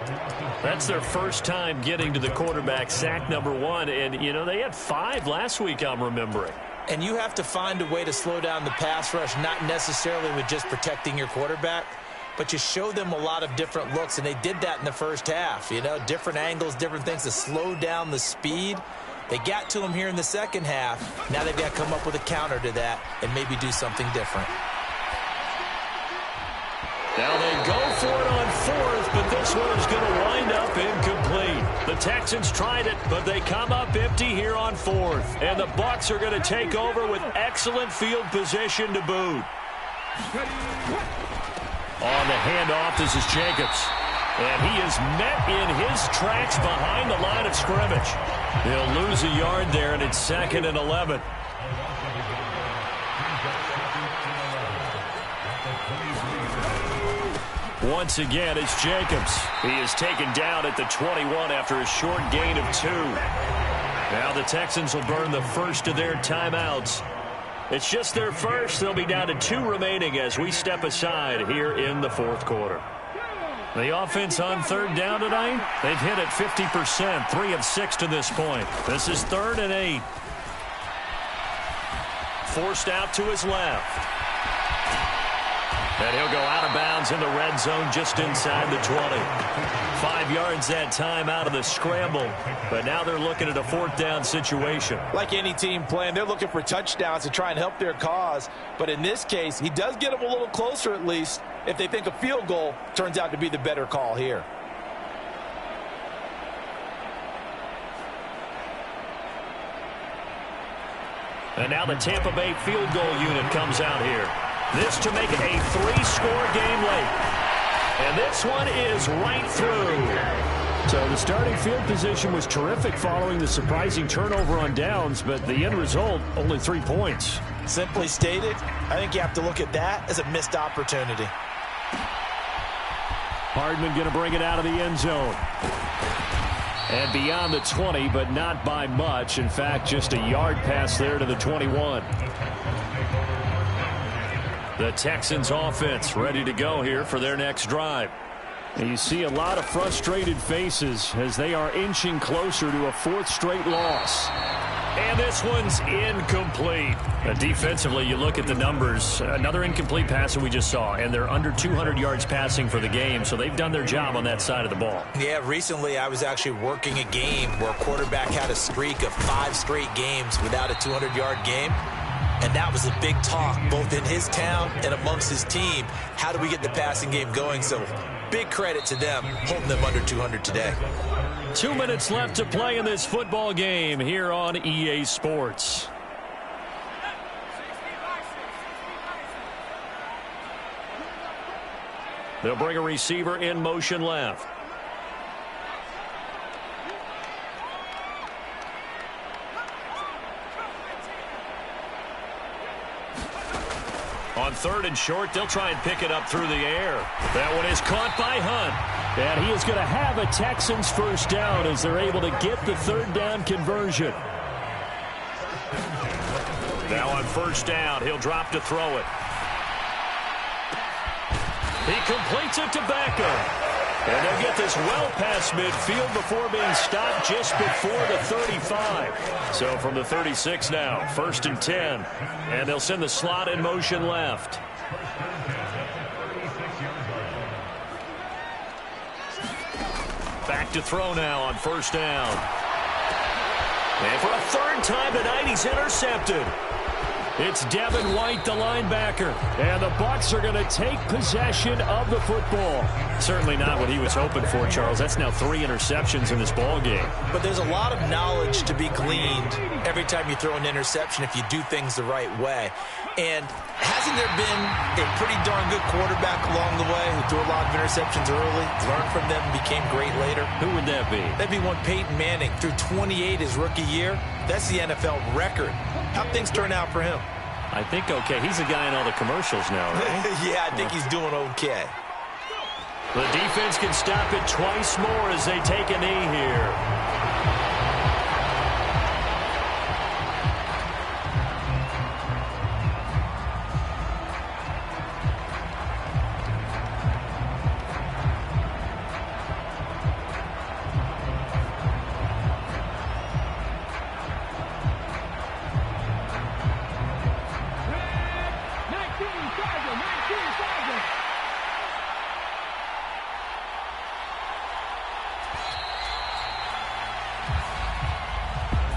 That's their first time getting to the quarterback, sack number 1. And, you know, they had 5 last week, I'm remembering. And you have to find a way to slow down the pass rush, not necessarily with just protecting your quarterback, but you show them a lot of different looks, and they did that in the first half. You know, different angles, different things to slow down the speed. They got to him here in the second half. Now they've got to come up with a counter to that and maybe do something different. Now they go for it on 4th, but this one is going to wind up incomplete. The Texans tried it, but they come up empty here on 4th. And the Bucs are going to take over with excellent field position to boot. On the handoff, this is Jacobs. And he is met in his tracks behind the line of scrimmage. He'll lose a yard there, and it's 2nd and 11. Once again, it's Jacobs. He is taken down at the 21 after a short gain of 2. Now the Texans will burn the first of their timeouts. It's just their first. They'll be down to 2 remaining as we step aside here in the 4th quarter. The offense on 3rd down tonight, they've hit it 50%, 3 of 6 to this point. This is 3rd and 8. Forced out to his left. And he'll go out of bounds in the red zone just inside the 20. 5 yards that time out of the scramble. But now they're looking at a 4th down situation. Like any team playing, they're looking for touchdowns to try and help their cause. But in this case, he does get them a little closer at least if they think a field goal turns out to be the better call here. And now the Tampa Bay field goal unit comes out here. This to make it a 3-score game late. And this one is right through. So the starting field position was terrific following the surprising turnover on downs, but the end result, only 3 points. Simply stated, I think you have to look at that as a missed opportunity. Hardman going to bring it out of the end zone. And beyond the 20, but not by much. In fact, just a yard pass there to the 21. The Texans offense ready to go here for their next drive. And you see a lot of frustrated faces as they are inching closer to a 4th straight loss. And this one's incomplete. Defensively, you look at the numbers. Another incomplete pass that we just saw, and they're under 200 yards passing for the game, so they've done their job on that side of the ball. Yeah, recently I was actually working a game where a quarterback had a streak of 5 straight games without a 200-yard game. And that was a big talk, both in his town and amongst his team. How do we get the passing game going? So big credit to them, holding them under 200 today. 2 minutes left to play in this football game here on EA Sports. They'll bring a receiver in motion left. On 3rd and short, they'll try and pick it up through the air. That one is caught by Hunt. And he is going to have a Texans first down as they're able to get the 3rd down conversion. Now on 1st down, he'll drop to throw it. He completes it to Beckham. And they'll get this well past midfield before being stopped just before the 35. So from the 36 now, 1st and 10. And they'll send the slot in motion left. Back to throw now on 1st down. And for a 3rd time tonight, he's intercepted. It's Devin White, the linebacker. And the Bucs are going to take possession of the football. Certainly not what he was hoping for, Charles. That's now 3 interceptions in this ball game. But there's a lot of knowledge to be gleaned every time you throw an interception if you do things the right way. And hasn't there been a pretty darn good quarterback along the way who threw a lot of interceptions early, learned from them, and became great later? Who would that be? That'd be one Peyton Manning. Threw 28 his rookie year. That's the NFL record. How'd things turn out for him? I think okay. He's a guy in all the commercials now, right? Yeah, I think he's doing okay. The defense can stop it twice more as they take a knee here.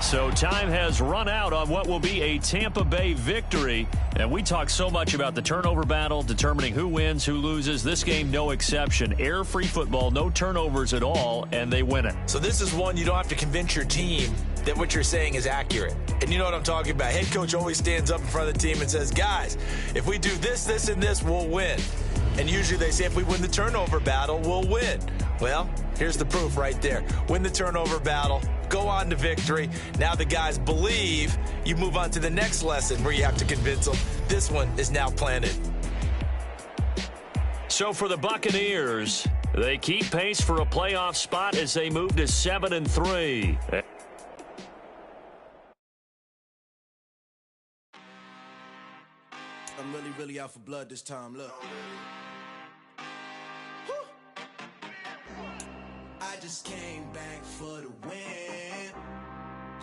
So time has run out on what will be a Tampa Bay victory. And we talk so much about the turnover battle, determining who wins, who loses. This game, no exception. Error-free football, no turnovers at all, and they win it. So this is one you don't have to convince your team that what you're saying is accurate. And you know what I'm talking about. Head coach always stands up in front of the team and says, guys, if we do this, this, and this, we'll win. And usually they say if we win the turnover battle, we'll win. Well, here's the proof right there. Win the turnover battle, go on to victory. Now the guys believe. You move on to the next lesson where you have to convince them. This one is now planted. So for the Buccaneers, they keep pace for a playoff spot as they move to 7-3. I'm really out for blood this time, look. I just came back for the win.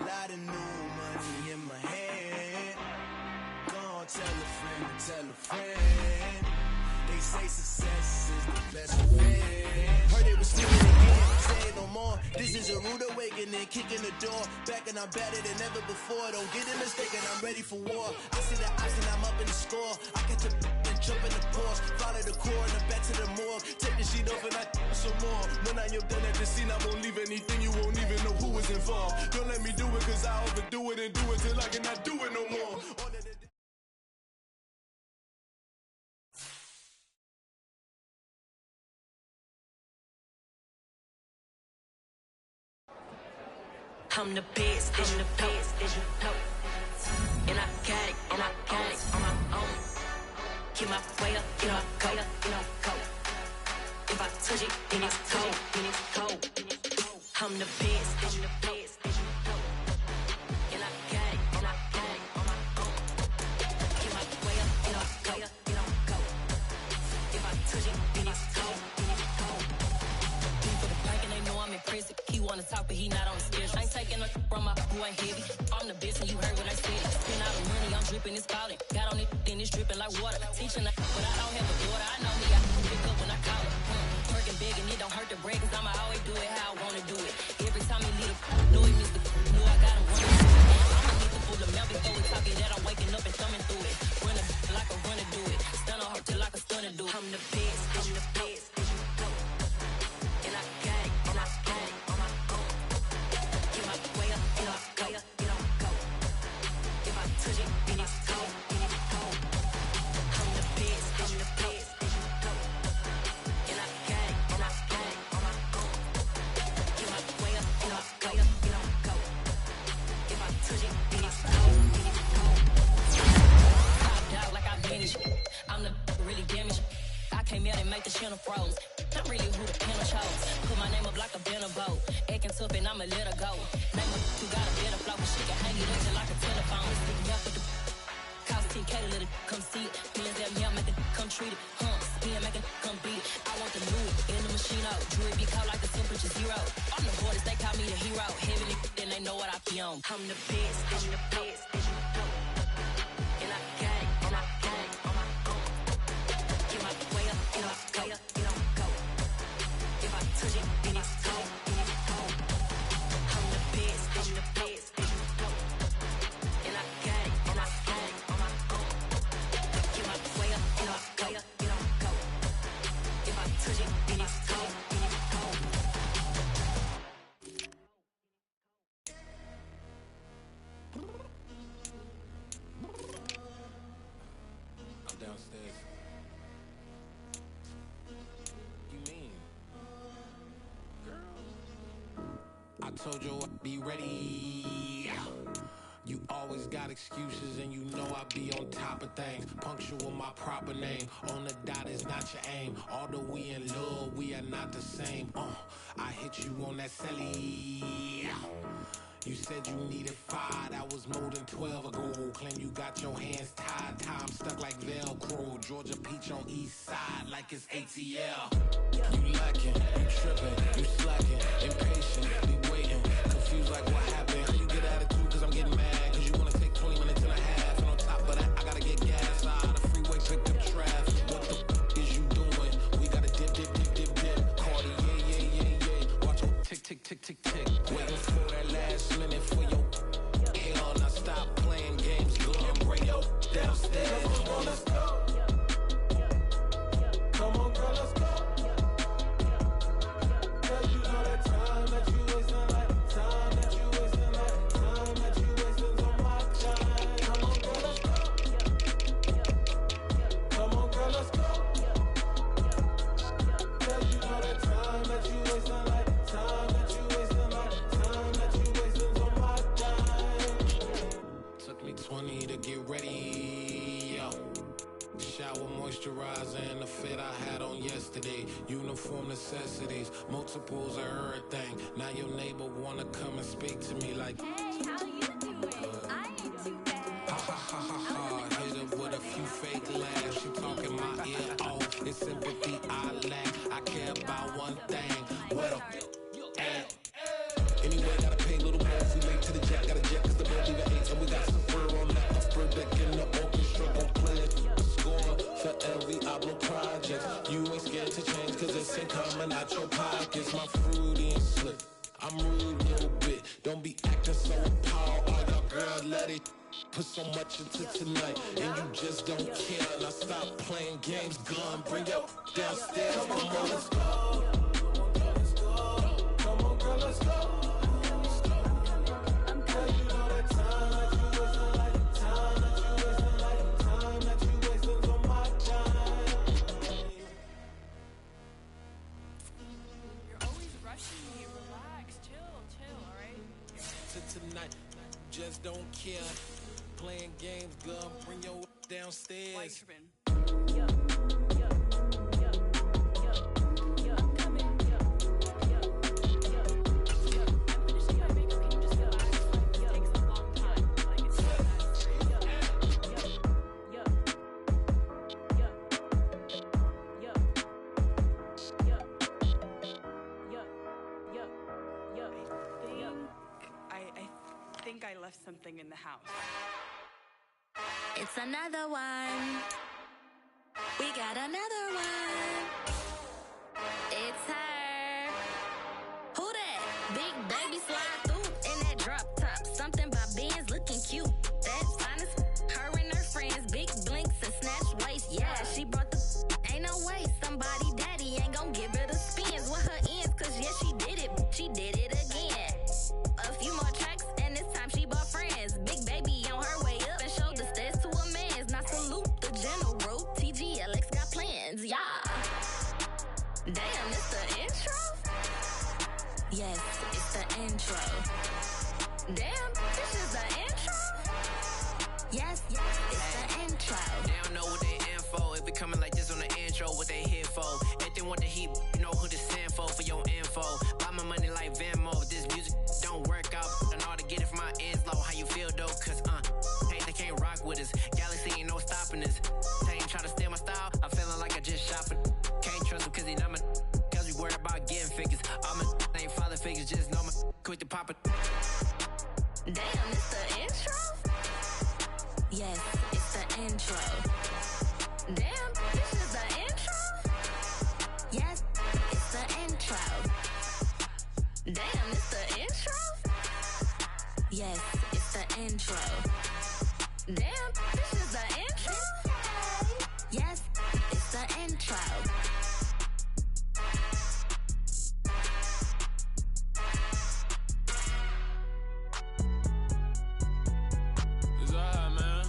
Lot of new money in my hand. Go on, tell a friend to tell a friend. They say success is the best revenge. Heard it was stealing again, say it no more. This is a rude awakening, kicking the door. Back and I'm better than ever before. Don't get it mistaken, I'm ready for war. I see the option, I'm up in the score. I get to and jump in the Porsche. Follow the core and then back to the morgue. Take the sheet off and I some more. When I am done at the scene, I won't leave anything. You won't even know who is involved. Don't let me do it, cause I overdo it and do it till I cannot do it no more. I'm the best, and the best, and I got it, and I got it on my own. Keep my way up, you know, go, you know, go. If I touch it, then it's cold, then it's cold. I'm the best, and the best, and I got it, and I got it on my own. Keep my way up, you know, go, you know, go. If I touch it, then it's cold, then it's cold. For the bank and they know I'm in prison. He wanna talk, but he not on the schedule. I ain't taking a from my who ain't heavy. I'm the best and you heard what I said. Spend all the money, I'm dripping, it's falling. Got on it, then it's dripping like water. Teaching but I don't have a daughter. I know me, I can pick up when I call it. Working big and it don't hurt the bread, cause I'ma always do it how I wanna do it. Every time he leave know he missed the know I got him running. I'ma need to pull the mouth before we talk it that I'm waking up and thumbing through it. Run like a runner do it. Stun on her till like a stunner do it. I'm the best, I'm the best. And I got it, and I got it on my own. Get my way up, you know, go, you know, go. If I touch it, then it's cold, then it's cold. I'm the best, I'm the best. And I got it, and I got it on my own. Get my way up, you know, go, you know, go. If I touch it, then it's cold, then it's cold. Popped out like I finished. I'm the really damaged. I came out and make the channel froze. I'm really who the panel chose. Put my name up like a banner boat. Acting tough and I'ma let her go. Name her who got a better flow, but she can hang it up just like a telephone. Yeah, for the cost 10K to let it come see it. Millions that yeah, make it come treat it. Spin, make it come beat it. I want the new in the machine out. Jewelry be called like the temperature zero. I'm the hardest, they call me the hero. Heavenly, then they know what I be on. I'm the best, I'm the best. And I got it, and I got it on my own. Get my way up, you know, go, you know, go. If I touch it, then it's cold, then it's cold. I'm the best, I'm the best. And I got it, and I got it on my own. Get my way up, you know, go, you know, go. If I touch it, then it's cold, then it's cold. I'm downstairs. You mean? I told you I'd be ready. You always got excuses and you know I be on top of things. Punctual my proper name. On the dot is not your aim. Although we in love, we are not the same. I hit you on that celly. You said you needed 5, that was more than 12 ago. Claim you got your hands tied, time stuck like Velcro. Georgia Peach on east side like it's ATL. You lacking, you tripping, you slacking, impatient, be waiting, confused like what happened. You get attitude cause I'm getting mad, cause you wanna take 20 minutes and a half. And on top of that, I gotta get gas out of the freeway, picked up traffic. What the is you doing? We gotta dip. Cardi, yeah. Watch your tick. Waiting for that last minute for your than the fit I had on yesterday. Uniform necessities, multiples of everything. Now your neighbor wanna come and speak to me like, hey, how you doing? I ain't too bad. Ha ha ha ha ha. Hit her with a few fake laughs. She talking my ear off. It's sympathy I lack. I care about one thing. What up? Anyway, gotta pay a little more. We late to the jack, got a jet, cause the bird leave at 8. And we got some fur on that upper deck in the orchestra. Gon' play it, score for every Ablo project. You ain't scared to change, cause it's ain't coming out your pockets. My fruity and slick, I'm rude a little bit. Don't be acting so appalled. Oh, your girl, let it put so much into tonight. And you just don't care. Now stop playing games, gun, bring your downstairs. Come on, girl, let's go. Come on, girl, let's go. Tonight, just don't care. Playing games, girl, bring your downstairs. I left something in the house. It's another one. We got another one. It's her. Who that? Big baby slide through in that drop top. Something by Benz looking cute. That's honest. Her and her friends, big blinks and snatch waist. Yeah, she brought the. Ain't no way somebody daddy ain't gon' give her the spins with her ends. Cause yeah, she did it. She did it again. A few more tracks and this time she bought friends. Big baby on her way up and showed the stairs to a man's. Now salute the general. TGLX got plans, yeah. Damn, it's the intro? Yes, it's the intro. Damn, this is the intro? Yes, it's the intro. They don't know what they in for. If it coming like this on the intro, what they here for? If they want the heat, you know who to send for your info. Buy my money like Venmo. If this music don't work out, and all to get it from my ends low. How you feel though? Cause hey, they can't rock with us. Galaxy ain't no stopping us. They ain't try to steal my style. I'm feeling like I just shot for. Can't trust him cause he not my. Cause we worried about getting figures. All my ain't father figures, just know my quick to pop it. Damn, it's the intro? Yes, it's the intro. Damn, this is the intro? Yes, it's the intro. Damn, it's the intro? Yes, it's the intro. Damn, this is the intro? Yes, it's the intro. It's alright, man.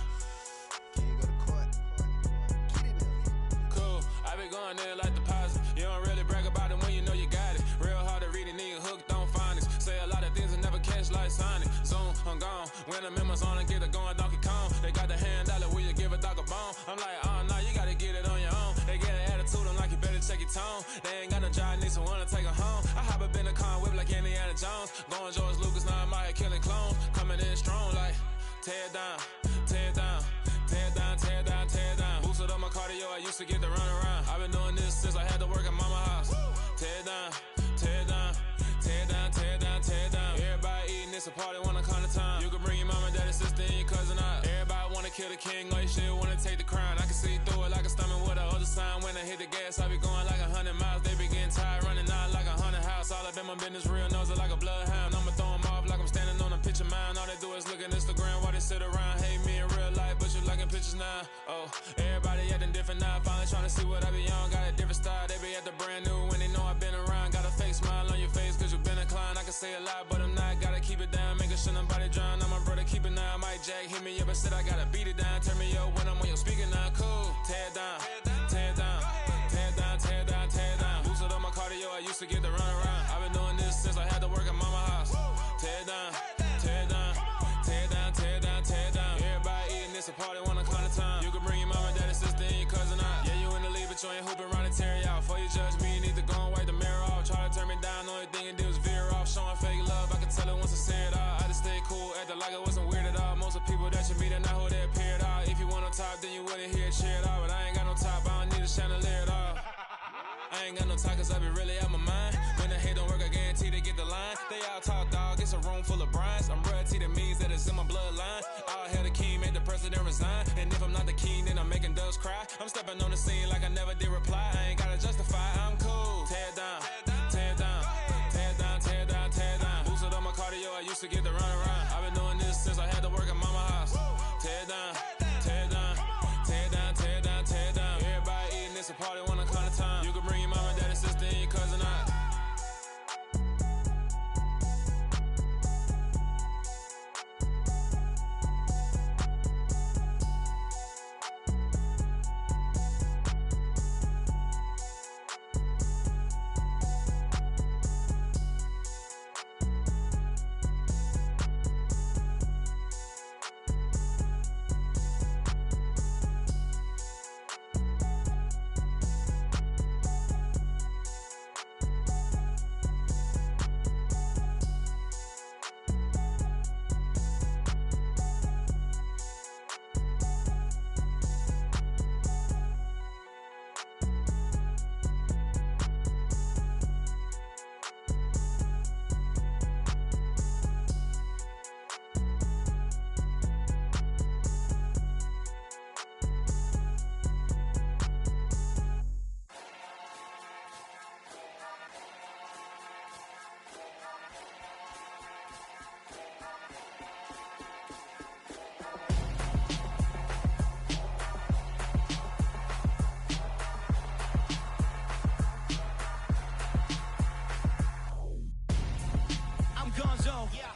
Cool, I been going there like deposit. You don't really brag about it when you know you got it. Real hard to read a nigga hooked on phonics. Say a lot of things and never catch like Sonic. Zoom, I'm gone. When I'm in my zone, I get it going Donkey Kong. They got the hand dollar, will you give a dog a bone? I'm like, oh no, you gotta get it on your own. They get an attitude, I'm like, you better check your tone. They ain't got no job, need someone to take her home. I hop up in the car, whip like Indiana Jones. Going George Lucas, now I'm out here killing clones. Coming in strong like, tear down, tear down, tear down, tear down, tear down. Boosted up my cardio, I used to get to run around. I've been doing this since I had to work at mama house. Tear down, tear down, tear down, tear down, tear down. Everybody eating, it's a party, wanna come to time. You can bring your mama, daddy, sister, and your cousin out. Everybody wanna kill the king, or you shit wanna take the crown. I can see through it like a stomach with a other sign. When I hit the gas, I be going like 100 miles. They be getting tired, running out like 100 house. All up in my business, real nose it like a bloodhound. I'ma throw them off like I'm standing on a picture mound. All they do is look at Instagram while they sit around. Hate me in real life, but you liking pictures now. Oh, everybody acting different now. Finally trying to see what I be on. Got a different style, they be at the brand new when they know I've been around. Got a fake smile on your face cause you been inclined. I can say a lot, but I'm not. Gotta keep it down, making sure nobody drown. I'm my brother, keep it now. Mike Jack hit me up and said I gotta beat it down. Turn me up when I'm on your speaker now. Cool, tear down, tear down, tear down, tear down, tear down. Boosted up my cardio, I used to get to run around. I've been doing this since I had to work at mama house. Tear down, tear down, tear down, tear down, tear down. Everybody eating, it's a party, wanna come to time. You can bring your mama, daddy, sister, and your cousin out. Yeah, you in the league, but you ain't trying to tear you out. Before you judge me, you need to go and wipe the mirror off. Try to turn me down, only thing it did was veer off. Showing fake love, I can tell it once I see it all. I just stay cool, acting like it wasn't weird at all. Most of the people that you meet are not who they appear at all. If you want on top, then you wouldn't hear it cheer at all. But I ain't got no top, I don't need a chandelier at all. I ain't got no talk, cause I be really out my mind. When the hate don't work, I guarantee they get the line. They all talk, dog, it's a room full of brinds. I'm royalty, that means that it's in my bloodline. All hell the king, made the president resign. And if I'm not the king, then I'm making doves cry. I'm stepping on the scene like I never did reply. I ain't gotta justify, I'm cool. Tear down, tear down, tear down, tear down, tear down. Boosted on my cardio, I used to get the run around. I've been doing this since I had to work at mama house. Tear down, tear down, tear down, tear down, tear down. Everybody eating, it's a party when I come to time. You can bring your mama, daddy, sister, and your cousin out.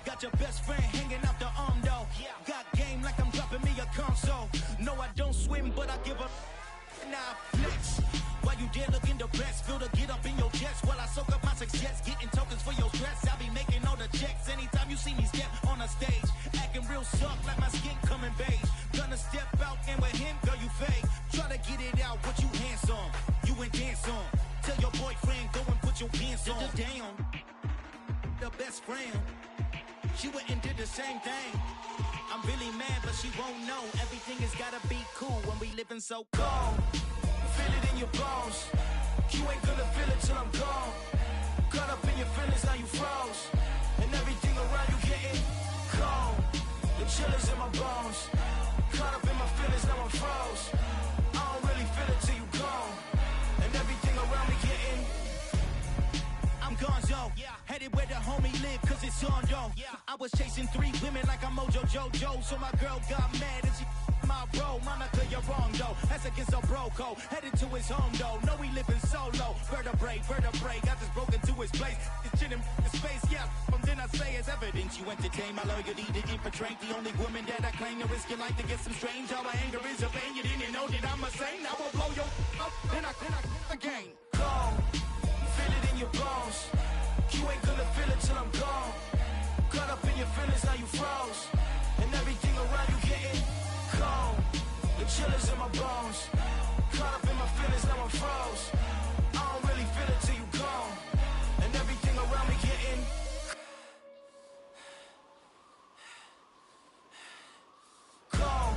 Got your best friend hanging out the arm though. Got game like I'm dropping me a console. No, I don't swim, but I give a now flex. While you there looking the best, feel the get up in your chest while I soak up my success, getting tokens for your stress. I'll be making all the checks anytime you see me step on a stage, acting real soft like my skin coming beige. Gonna step out and with him, girl, you fake. Try to get it out, what you handsome, you ain't dance on. Tell your boyfriend go and put your pants on. Down, the best friend. She went and did the same thing. I'm really mad, but she won't know. Everything has gotta be cool when we living so cold. Feel it in your bones. You ain't gonna feel it till I'm gone. Caught up in your feelings, now you froze. And everything around you getting cold. The chill is in my bones. Caught up in my feelings, now I'm froze. I don't really feel it till you gone. And everything around me getting I'm gonzo, headed where the homie live, cause it's on though. I was chasing 3 women like I'm Mojo Jojo, so my girl got mad and she my bro. Monica, you're wrong though, that's against a bro code. Headed to his home though, no we living solo. Vertebrae, got this broken to his place. It's chin in the space, from then I say it's evidence. You entertain my loyalty to infiltrate the only woman that I claim to risk your life to get some strange. How my anger is a vein, you didn't know that I'm a saint. I will blow your up, then I again. Go. Feel it in your bones. You ain't gonna feel it till I'm gone. Caught up in your feelings, now you froze. And everything around you getting cold. The chill is in my bones. Caught up in my feelings, now I'm froze. I don't really feel it till you gone. And everything around me getting cold.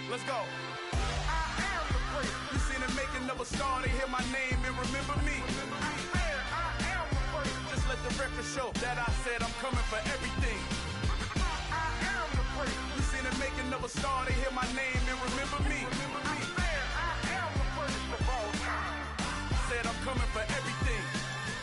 Let's go. I am the prince. You seen the making of a star, they hear my name and remember me. I am the prince. Just let the record show that I said I'm coming for everything. I am the prince. You seen the making of a star, they hear my name and remember me. I am the prince of all time. Said I'm coming for everything.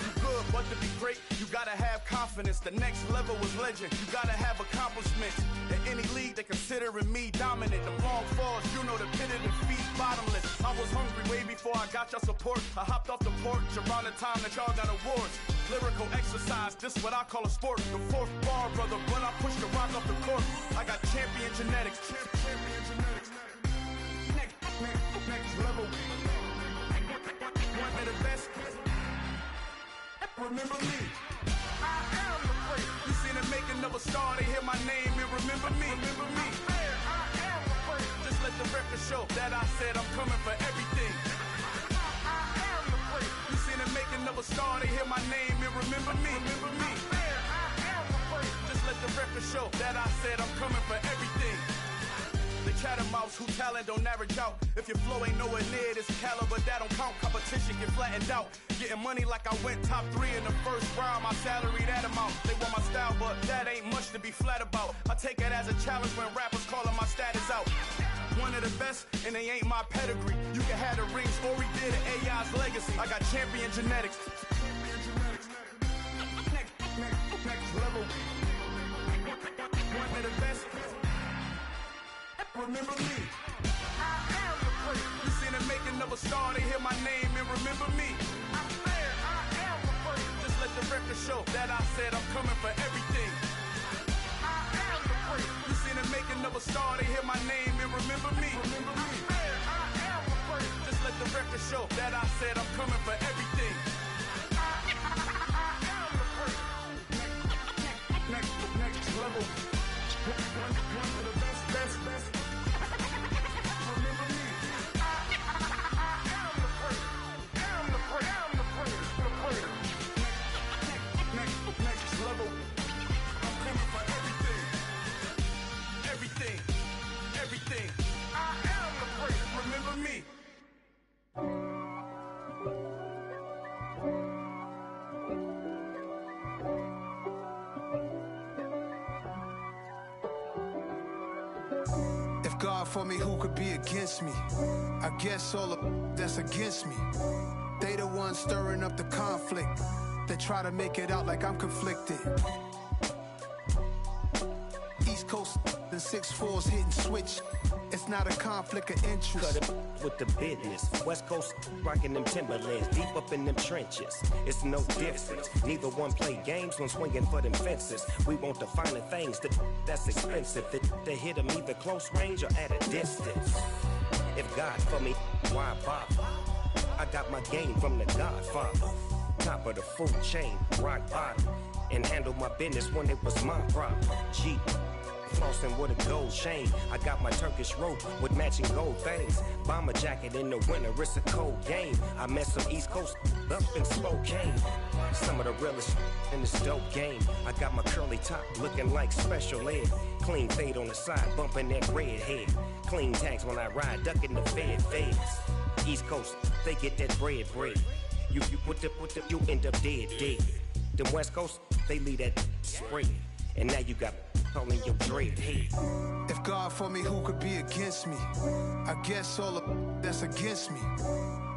You good, boy, but to be great, you gotta have confidence. The next level was legend. You gotta have accomplishments. In any league, they considering me dominant. The long falls, you know the pit of defeat, bottomless. I was hungry way before I got your support. I hopped off the porch around the time that y'all got awards. Lyrical exercise, this what I call a sport. The fourth bar, brother, when I push the rock off the court. I got champion genetics. Champion genetics. Next level. One of the best. Remember me. I am the great. You seen the making of a star, they hear my name and remember me. Remember me. I am the great. Just let the record show that I said I'm coming for everything. I am the great. You seen the making of a star, they hear my name and remember me. Remember me. I am the great. Just let the record show that I said I'm coming for everything. The catamounts who talent don't average out. If your flow ain't nowhere near this caliber, that don't count. Competition get flattened out. Getting money like I went top 3 in the first round. My salary that amount. They want my style, but that ain't much to be flat about. I take it as a challenge when rappers calling my status out. One of the best, and they ain't my pedigree. You can have the rings, or we did it, AI's legacy. I got champion genetics. Next level. One of the best. Remember me. I am the great. You seen the making of a star, they hear my name and remember me. I am the great. Just let the record show that I said I'm coming for everything. I am the great. You seen the making of a star, they hear my name and remember me. Remember me. I am the great. Just let the record show that I said I'm coming for everything. I am the great. Next level. One of the best. Remember me. I am the great. I'm the great. Next level. I'm coming for everything. I am the great. Remember me. God for me, who could be against me? I guess all of that's against me. They the ones stirring up the conflict. They try to make it out like I'm conflicted. East Coast and 6'4's hitting switch. It's not a conflict of interest. Cut it with the business. West Coast rocking them Timberlands, deep up in them trenches. It's no difference. Neither one play games when swinging for them fences. We want the finer things that's expensive. They hit them either close range or at a distance. If God for me, why bother? I got my game from the Godfather. Top of the food chain, rock bottom. And handle my business when it was my problem. G. Flossing with a gold chain. I got my Turkish rope with matching gold things. Bomber jacket in the winter, it's a cold game. I met some East Coast up in Spokane. Some of the realest in this dope game. I got my curly top looking like special ed. Clean fade on the side, bumping that red head. Clean tags when I ride, ducking the feds. East Coast, they get that bread. You you end up dead. Them West Coast, they leave that spread. And now you got calling your dread head. If God for me, who could be against me? I guess all of that's against me.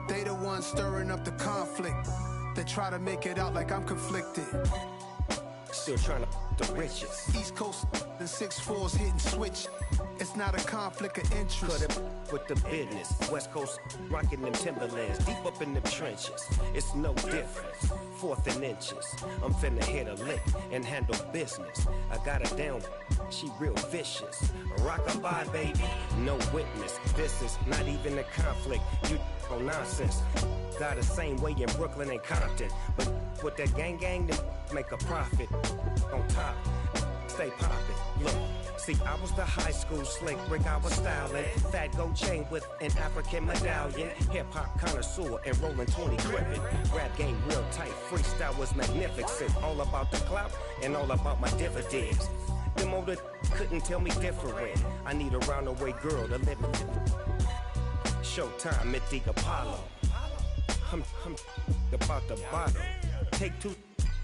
They the ones stirring up the conflict. They try to make it out like I'm conflicted. Still trying to the riches. East Coast and 6'4's hitting switch. It's not a conflict of interest. Cut it with the business. West Coast rocking them Timberlands, deep up in them trenches. It's no difference. 4th and inches. I'm finna hit a lick and handle business. I got her down, she real vicious. Rockabye, baby, no witness. This is not even a conflict. You on nonsense. Got the same way in Brooklyn and Compton, but with that gang, then make a profit. On top, stay poppin'. Look. See, I was the high school slick brick, I was styling. Fat gold chain with an African medallion. Hip-hop connoisseur and rolling 20 cribbin'. Rap game real tight, freestyle was magnificent. All about the clout and all about my dividends. Them older couldn't tell me different. I need a roundaway girl to live with. Showtime at the Apollo. I'm about the bottom. Take 2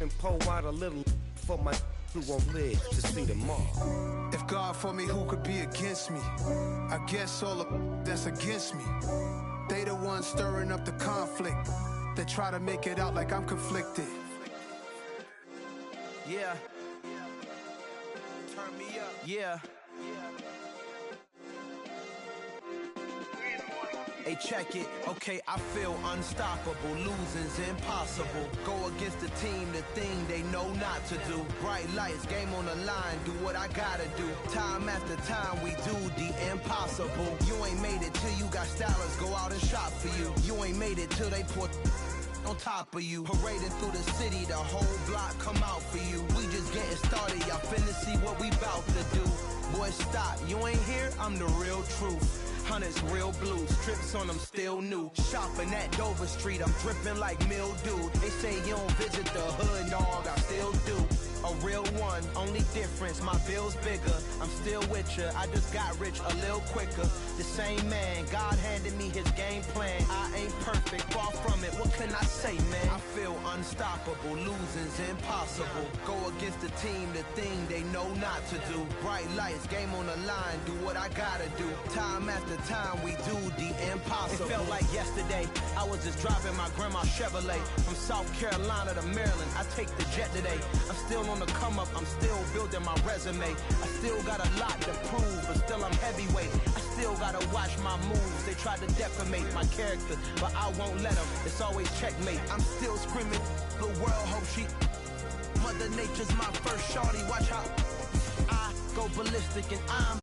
and pull out a little for my who won't live to see tomorrow. If God for me, who could be against me? I guess all of that's against me. They the ones stirring up the conflict. They try to make it out like I'm conflicted. Yeah. Turn me up. Yeah. Hey, check it. Okay, I feel unstoppable. Losing's impossible. Go against the team, the thing they know not to do. Bright lights, game on the line, do what I gotta do. Time after time, we do the impossible. You ain't made it till you got stylers go out and shop for you. You ain't made it till they put on top of you. Parading through the city, the whole block come out for you. We just getting started, y'all finna see what we bout to do. Boy, stop, you ain't here, I'm the real truth. Hunters, real blues, strips on them still new. Shopping at Dover Street, I'm dripping like mildew. They say you don't visit the hood, dog, I still do. A real one, only difference, my bill's bigger. I'm still with ya, I just got rich a little quicker. The same man, God handed me his game plan. I ain't perfect, far from it, what can I say, man? I feel unstoppable, losing's impossible. Go against the team, the thing they know not to do. Bright lights, game on the line, do what I gotta do. Time after time, we do the impossible. It felt like yesterday, I was just driving my grandma's Chevrolet. From South Carolina to Maryland, I take the jet today. I'm still on the come up, I'm still building my resume. I still got a lot to prove, but still I'm heavyweight. I still gotta watch my moves. They tried to defamate my character, but I won't let them. It's always checkmate. I'm still screaming, the world hope she. Mother Nature's my first shorty. Watch how I go ballistic and I'm